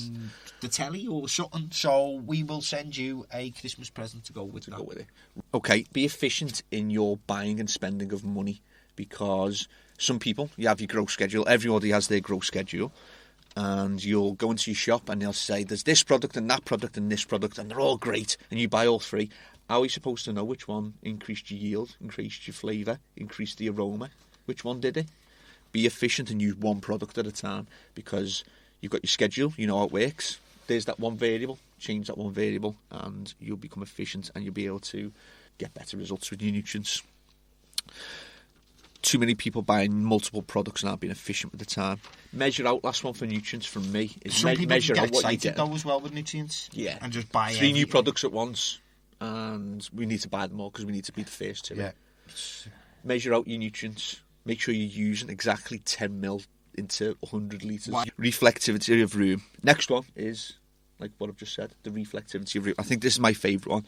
the telly or something. So we will send you a Christmas present to go with it. Okay, be efficient in your buying and spending of money, because some people, you have your growth schedule. Everybody has their growth schedule. And you'll go into your shop and they'll say there's this product and that product and this product and they're all great and you buy all three. How are you supposed to know which one increased your yield, increased your flavour, increased the aroma? Which one did it? Be efficient and use one product at a time, because you've got your schedule, you know how it works. There's that one variable, change that one variable and you'll become efficient and you'll be able to get better results with your nutrients. Too many people buying multiple products and not being efficient with the time. Measure out. Last one for nutrients from me is measure out what you get. Though as well with nutrients. Yeah, and just buy 3 new products at once, and we need to buy them all because we need to be the first to it. Measure out your nutrients. Make sure you're using exactly 10 ml into 100 litres. Reflectivity of room. Next one is, like what I've just said, the reflectivity of room. I think this is my favourite one.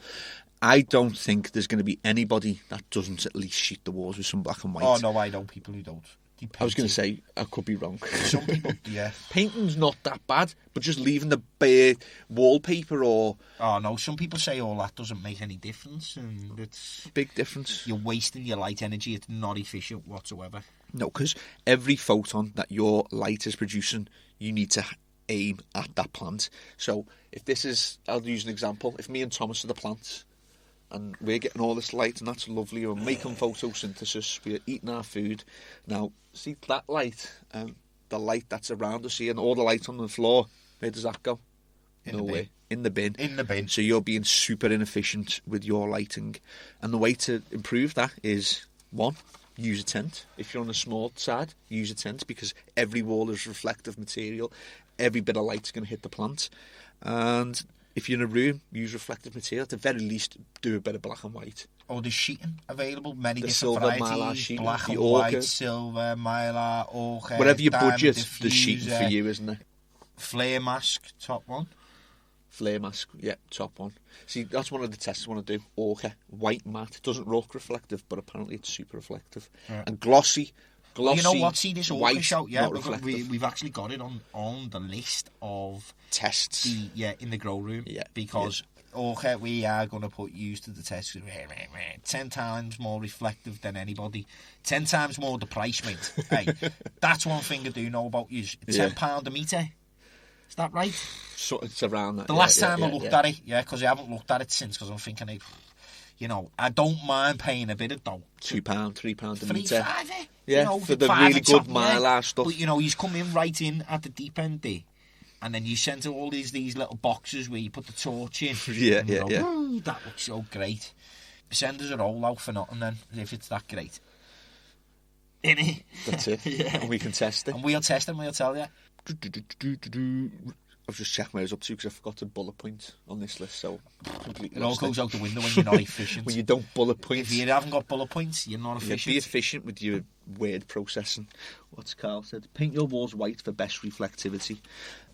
I don't think there's going to be anybody that doesn't at least sheet the walls with some black and white. Oh, no, I know people who don't. I was going to say, I could be wrong. Some people, yeah. Painting's not that bad, but just leaving the bare wallpaper or... Oh, no, some people say all that doesn't make any difference, and it's... Big difference. You're wasting your light energy, it's not efficient whatsoever. No, because every photon that your light is producing, you need to aim at that plant. So, if this is... I'll use an example. If me and Thomas are the plants, and we're getting all this light, and that's lovely, we're making photosynthesis, we're eating our food. Now, see that light, the light that's around us here, and all the light on the floor, where does that go? Nowhere. In the bin. In the bin. So you're being super inefficient with your lighting. And the way to improve that is, one, use a tent. If you're on the small side, use a tent, because every wall is reflective material. Every bit of light's going to hit the plant. And if you're in a room, use reflective material. At the very least, do a bit of black and white. Oh, there's sheeting available, many The different silver varieties. mylar sheeting, Black the and orchid. white, silver, mylar, orchid, Whatever your diamond budget, diffuser, there's sheeting for you, isn't there? Flare mask, top one. Flare mask, yeah, top one. See, that's one of the tests I want to do. Orchid, white matte. It doesn't look reflective, but apparently it's super reflective. Yeah. And glossy, You know what? See this white, orchid shout? Yeah, not reflective. we've actually got it on the list of Tests. in the grow room. Yeah, because orchid, we are going to put you to the test. 10 times more reflective than anybody. 10 times more the price, mate. Hey, that's one thing I do know about you. £10 a metre. Is that right? So it's around that. The last time I looked at it, because I haven't looked at it since, because I'm thinking, I don't mind paying a bit of dough. £2, £3 a £3, metre. £5, Yeah, for the really good mylar stuff. But he's come in right in at the deep end there, and then you send all these little boxes where you put the torch in. Yeah. That looks so great. Send us a roll out for nothing then, if it's that great. Innit? That's it. Yeah. And we can test it. And we'll test it and we'll tell you. I've just checked where I was up to because I forgot to bullet point on this list, so completely It all lost goes out the window when you're not efficient. when you don't bullet point. If you haven't got bullet points, you're not Yeah, efficient. be efficient with your word processing. What's Carl said? Paint your walls white for best reflectivity.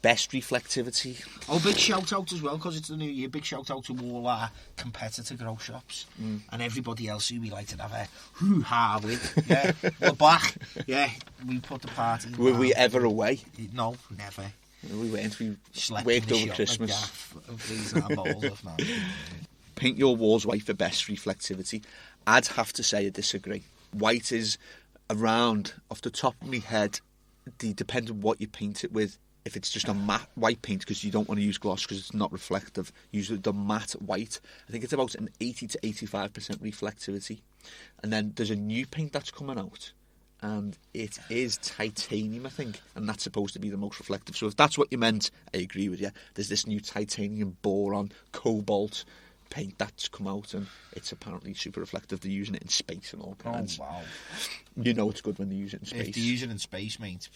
Best reflectivity. Oh, big shout out as well, because it's the new year. Big shout out to all our competitor grow shops and everybody else who we like to have a hoo-ha with. Yeah, we're back. Yeah, we put the party. Were we ever away? No, never. We weren't. We Slept worked in the over shop Christmas. And freezing our balls off now. Paint your walls white for best reflectivity. I'd have to say I disagree. White is around, off the top of my head, depends on what you paint it with. If it's just a matte white paint, because you don't want to use gloss because it's not reflective, use the matte white. I think it's about an 80 to 85% reflectivity. And then there's a new paint that's coming out, and it is titanium, I think, and that's supposed to be the most reflective. So if that's what you meant, I agree with you. There's this new titanium boron cobalt paint that's come out, and it's apparently super reflective. They're using it in space and all kinds. Oh, wow. You know it's good when they use it in space. If they use it in space, mate.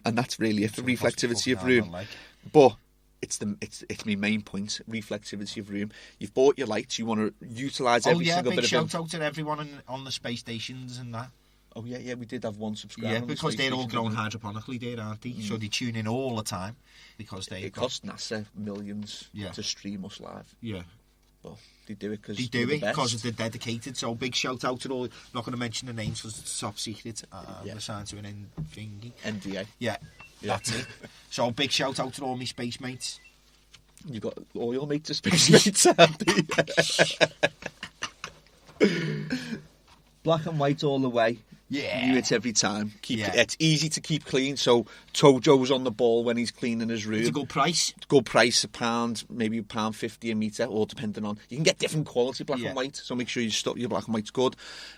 And that's really it for reflectivity of fucking room. like. But it's my main point, reflectivity of room. You've bought your lights, you want to utilise every single bit of them. Big shout out to everyone on the space stations and that. Oh yeah, we did have one subscriber. Yeah, on the because space they're all station, grown hydroponically there, aren't they? So they tune in all the time because It cost NASA millions to stream us live. Yeah. Well, they do it because They do it because they're dedicated. So big shout out to all. Not going to mention the names because it's top secret. We're signed to an NDA. Yeah, that's it. So big shout out to all my space mates. You got all your mates are space mates, Andy. Black and white all the way. Yeah. You hit every time. It's easy to keep clean, so Tojo's on the ball when he's cleaning his room. It's a good price. Good price, £1, maybe £1.50 a metre, or depending on... You can get different quality black and white, so make sure your black and white's good.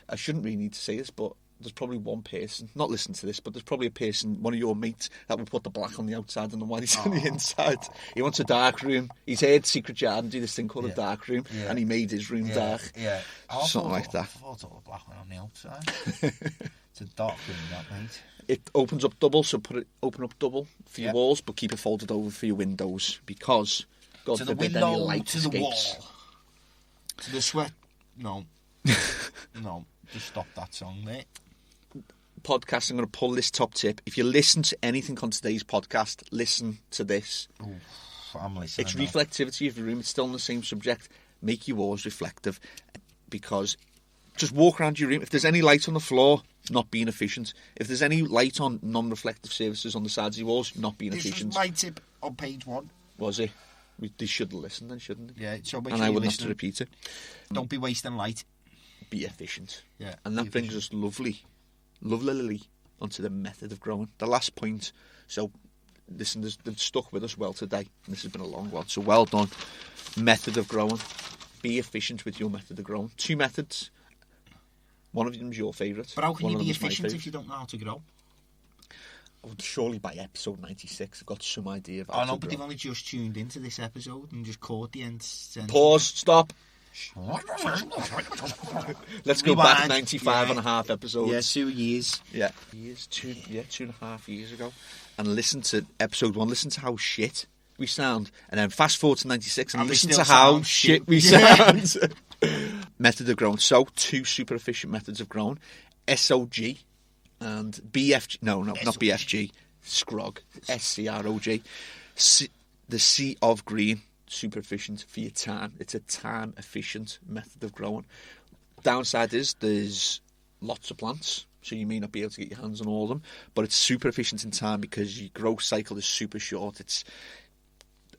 I shouldn't really need to say this, but there's probably one person, not listening to this, but there's probably a person, one of your mates, that will put the black on the outside and the white on the inside. He wants a dark room. He's heard Secret Garden do this thing called a dark room, and he made his room dark. Yeah. Something like that. I thought it was a black one on the outside. It's a dark room, that, mate. It opens up double, so open up double for your walls, but keep it folded over for your windows, because God to the forbid window, any light to escapes. the wall, to the sweat. No, no, just stop that song, mate. Podcast, I'm going to pull this top tip. If you listen to anything on today's podcast, listen to this. Oof, I'm listening. It's now. reflectivity of your room. It's still on the same subject. Make your walls reflective, because just walk around your room. If there's any light on the floor, Not being efficient. If there's any light on non-reflective surfaces on the sides of your walls, not being This efficient. was my tip on page 1. Was it? They should have listened then, shouldn't they? Yeah, so make And sure I you wouldn't have listen. to repeat it. Don't be wasting light. Be efficient. Yeah, And that brings us lovely onto the method of growing. The last point. So, listen, they've stuck with us well today. And this has been a long one. So, well done. Method of growing. Be efficient with your method of growing. 2 methods. One of them's your favourite. But how can One you of be them's my efficient favourite. if you don't know how to grow? Well, surely by episode 96, I've got some idea of how I to know, but grow. they've only just tuned into this episode and just caught the end. Pause. Stop. Let's go back Rewind. 95 and a half episodes. Yeah, 2 years. Yeah. 2.5 years ago. And listen to episode 1. Listen to how shit we sound. And then fast forward to 96 and And we listen still to how sound shit shit. we sound. Method of growing. So, 2 super efficient methods of growing. SOG and BFG. No, not BFG. SCROG. SCROG. The C of green. Super efficient for your time. It's a time efficient method of growing. Downside is there's lots of plants, so you may not be able to get your hands on all of them, but it's super efficient in time because your growth cycle is super short. It's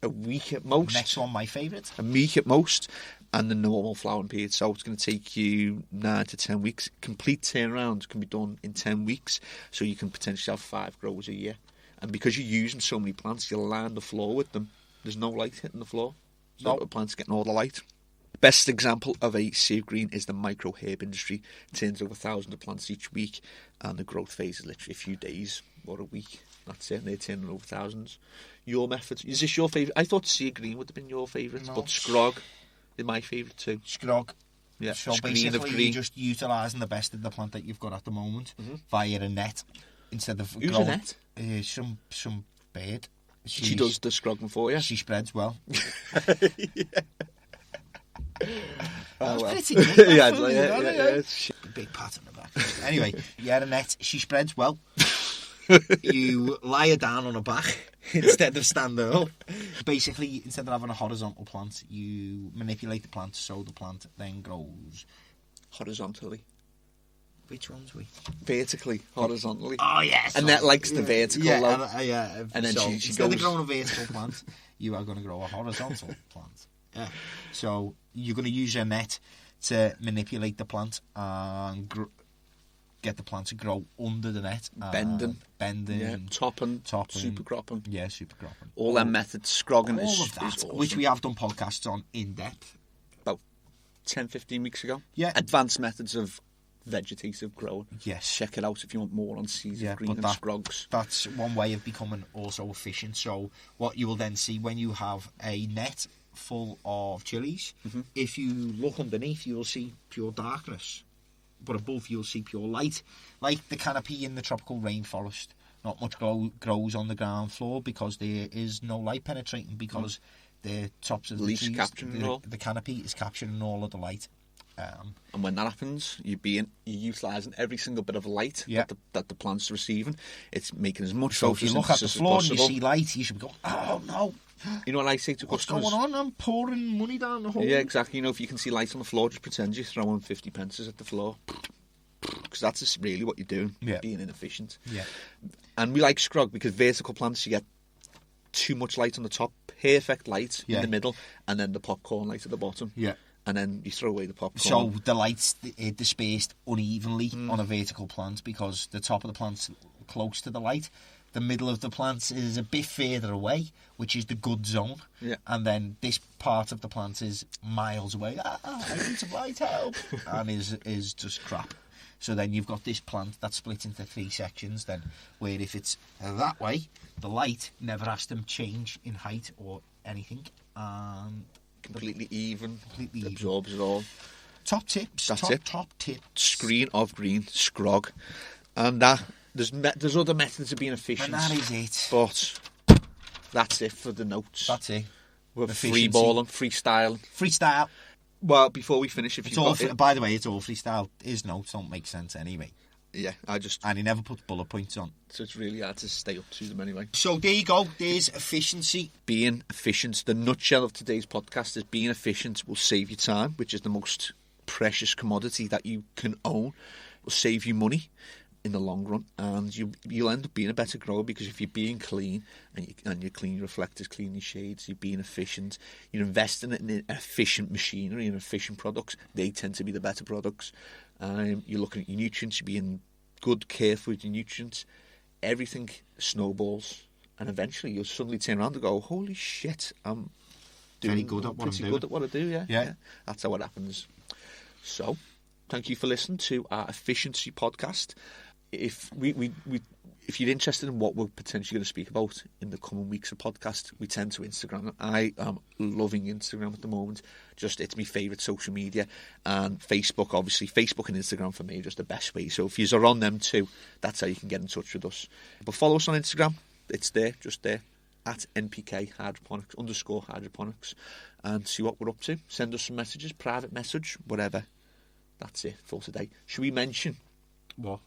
a week at most. Next one, my favourite. A week at most, and the normal flowering period. So it's going to take you 9 to 10 weeks. Complete turnaround can be done in 10 weeks, so you can potentially have 5 growers a year. And because you're using so many plants, you'll line the floor with them. There's no light hitting the floor, so Nope. the plant's getting all the light. Best example of a sea of green is the micro herb industry. It turns over 1,000 of plants each week, and the growth phase is literally a few days or a week. That's it. They're turning over thousands. Your method, is this your favourite? I thought sea of green would have been your favourite, No. but Scrog is my favourite too. Scrog. Yeah, So screen basically, of you're green. just utilising the best of the plant that you've got at the moment via a net instead of Who's growing. a net? Some bird. She does the scrogging for you. She spreads well. Oh, well. Pretty good. Yeah, That's it's like, funny, yeah, isn't yeah, it? yeah. Big pat on the back. Anyway, you had a net. She spreads well. You lie her down on her back instead of standing up. Basically, instead of having a horizontal plant, you manipulate the plant so the plant then grows. Horizontally. Which one's we? Vertically, horizontally. Oh, yes. And that likes the vertical, Yeah, though. yeah. And then so she instead goes- of growing a vertical plant, you are going to grow a horizontal plant. Yeah. So you're going to use your net to manipulate the plant and get the plant to grow under the net. Bending. Bending. Topping, Topping. super cropping. Yeah, super cropping. All them methods, scrogging All is of that, awesome. which we have done podcasts on in depth. About 10, 15 weeks ago. Yeah. Advanced methods of vegetative growing. Yes. Check it out if you want more on seeds Yeah, of green but and that- scrogs. That's one way of becoming also efficient. So what you will then see when you have a net full of chilies, if you look underneath, you'll see pure darkness. But above, you'll see pure light. Like the canopy in the tropical rainforest. Not much grows on the ground floor because there is no light penetrating because the tops of the Leaves trees, capturing it all. the canopy is capturing all of the light. And when that happens, you're utilising every single bit of light Yeah. that the plant's receiving. It's making as much So if you look at the photosynthesis as floor and you possible. see light, you should be going, oh no, You know what I say to what's customers? going on? I'm pouring money down the hole. Yeah, exactly. You know, if you can see light on the floor, just pretend you're throwing 50 pences at the floor. Because that's just really what you're doing, Yeah. being inefficient. Yeah. And we like scrog because vertical plants, you get too much light on the top, perfect light Yeah. in the middle, and then the popcorn light at the bottom. Yeah. And then you throw away the So popcorn. the light's dispersed unevenly on a vertical plant because the top of the plant's close to the light. The middle of the plant is a bit further away, which is the good zone. Yeah. And then this part of the plant is miles away. I need some light, help. And is just crap. So then you've got this plant that's split into 3 sections then, where if it's that way, the light never has to change in height or anything. Completely even, Completely even. absorbs it all. Top tips. That's top, it. Top tip. Screen of green, scrog. And that there's other methods of being efficient. And that is it. But that's it for the notes. That's it. We're efficiency. freeballing, freestyling. Freestyle. Well, before we finish, if It's you all. got it, By the way, it's all freestyle. His notes don't make sense anyway, yeah, and he never puts bullet points on. so it's really hard to stay up to them anyway. So there you go. There's efficiency. Being efficient. The nutshell of today's podcast is being efficient will save you time, which is the most precious commodity that you can own. will save you money in the long run, and you'll end up being a better grower, because if you're being clean and you clean your reflectors, clean your shades, you're being efficient, you're investing in efficient machinery and efficient products, they tend to be the better products. You're looking at your nutrients, you're being good care for your nutrients, everything snowballs, and eventually you'll suddenly turn around and go, holy shit, I'm Very good at what I'm doing. good at what I do, Yeah. yeah. That's how it happens. So, thank you for listening to our efficiency podcast. If you're interested in what we're potentially going to speak about in the coming weeks of podcast, we tend to Instagram. I am loving Instagram at the moment. It's my favourite social media. And Facebook, obviously. Facebook and Instagram for me are just the best way. So if you're on them too, that's how you can get in touch with us. But follow us on Instagram. It's there, just there, at NPK Hydroponics, _Hydroponics. And see what we're up to. Send us some messages, private message, whatever. That's it for today. Should we mention What?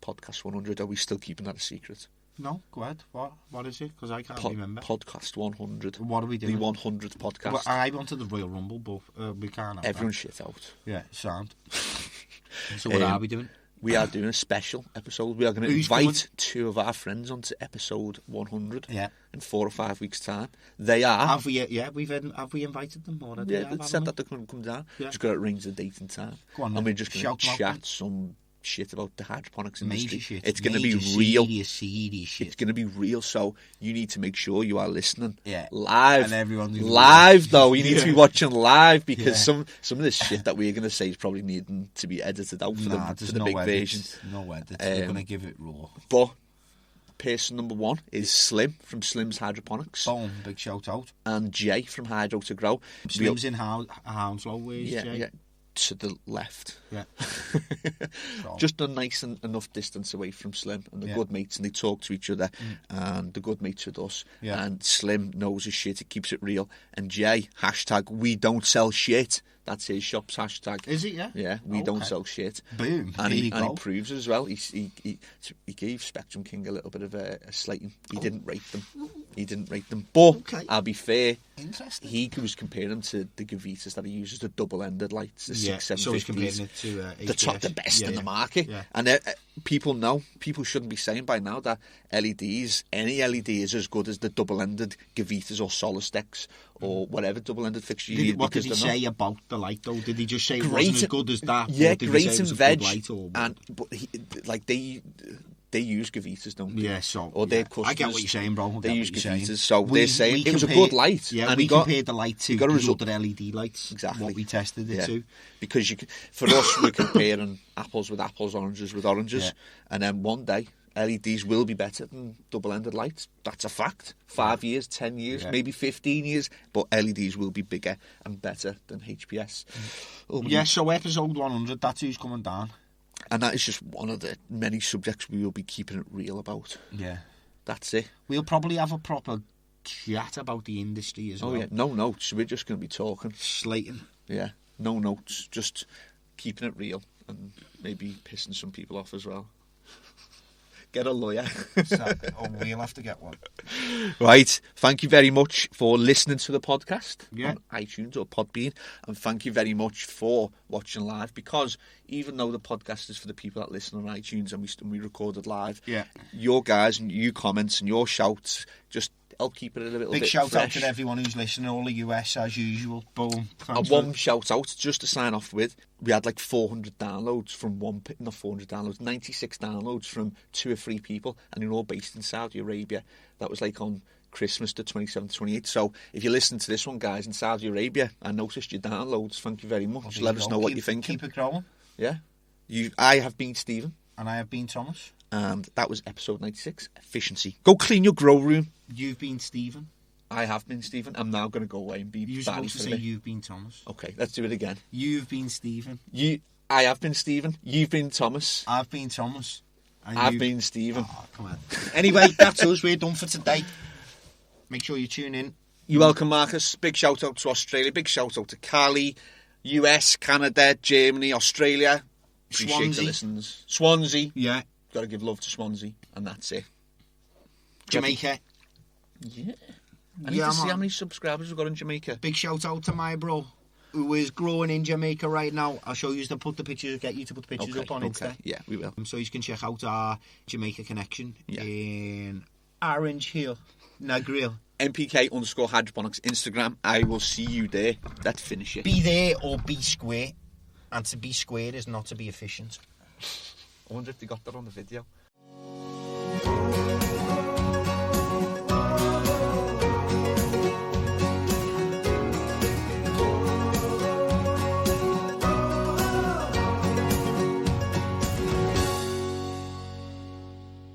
Podcast 100? Are we still keeping that a secret? No, go ahead. What is it? Because I can't remember. Podcast 100. What are we doing? The 100th podcast. Well, I wanted the Royal Rumble, but we can't have Everyone that. shit out. Yeah, sound. So what are we doing? We are doing a special episode. We are going to invite two of our friends onto episode 100 in 4 or 5 weeks' time. They are... Have we invited them already? Yeah, they said that they're going to come down. Yeah. Just got to arrange the date and time. Go on, and we're just going to shout chat some shit about the hydroponics industry. Major shit. It's going to be real. Serious shit. It's going to be real, so you need to make sure you are listening live. And everyone's live, though. You need to be watching live, because some of this shit that we're going to say is probably needing to be edited out for the big version. No edits. We're going to give it raw. But person number one is Slim from Slim's Hydroponics. Boom, big shout out. And Jay from Hydro to Grow. Slim's in Hounslow. Where's Jay? Yeah. To the left. Yeah. Just a nice enough distance away from Slim, and they're good mates, and they talk to each other, and they're good mates with us. Yeah. And Slim knows his shit, he keeps it real. And Jay, hashtag we don't sell shit. That's his shop's hashtag. Is it? Yeah. Yeah, we don't sell shit. Boom. And he proves it as well. He gave Spectrum King a little bit of a slating. He didn't rate them. But I'll be fair. Interesting. He was comparing them to the Gavitas that he uses, the double-ended lights, the 6750s. So he's comparing it to the best in the market. Yeah. And people shouldn't be saying by now that any LED is as good as the double-ended Gavitas or Solistechs or whatever double-ended fixture you need. What did he say about the light, though? Did he just say it great, wasn't as good as that? Yeah, or did great he say it was and a good veg. light, they use Gavitas, don't they? Yeah, so... Or their customers. I get what you're saying, bro. They use Gavitas, so they're saying it was a good light. Yeah, and we compared the light to the other LED lights. Exactly. What we tested it to. Because for us, we're comparing apples with apples, oranges with oranges. And then one day, LEDs will be better than double-ended lights. That's a fact. 5 years, 10 years, maybe 15 years. But LEDs will be bigger and better than HPS. So episode 100, that's who's coming down. And that is just one of the many subjects we will be keeping it real about. Yeah. That's it. We'll probably have a proper chat about the industry as well. Oh, yeah. No notes. We're just going to be talking. Slating. Yeah. No notes. Just keeping it real and maybe pissing some people off as well. Get a lawyer. We'll have to get one. Right. Thank you very much for listening to the podcast on iTunes or Podbean. And thank you very much for watching live, because even though the podcast is for the people that listen on iTunes and we recorded live, your guys and your comments and your shouts just help keep it a little bit Big shout fresh. out to everyone who's listening, all the US as usual. Boom. And one shout out, just to sign off with, we had like 400 downloads from not 400 downloads, 96 downloads from 2 or 3 people, and they're all based in Saudi Arabia. That was like on Christmas the 27th, 28th. So if you listen to this one, guys, in Saudi Arabia, I noticed your downloads. Thank you very much. Let us know what you're thinking. Keep it growing. Yeah. I have been Stephen. And I have been Thomas. And that was episode 96, Efficiency. Go clean your grow room. You've been Stephen. I have been Stephen. I'm now going to go away and be You're supposed to say you've been Thomas. Okay, let's do it again. You've been Stephen. I have been Stephen. You've been Thomas. I've been Thomas. I've been Stephen. Oh, come on. Anyway, that's us. We're done for today. Make sure you tune in. You're welcome, Marcus. Big shout out to Australia. Big shout out to Cali, US, Canada, Germany, Australia. Swansea. Yeah. Got to give love to Swansea, and that's it. Jamaica. Yeah. I need to see how many subscribers we've got in Jamaica. Big shout out to my bro. who is growing in Jamaica right now. I'll show you to put the pictures, get you to put the pictures up on Insta. Yeah, we will. So you can check out our Jamaica connection Yeah. in Orange Hill, Negril. NPK_hydroponics Instagram. I will see you there. Let's finish it. Be there or be square. And to be square is not to be efficient. I wonder if they got that on the video.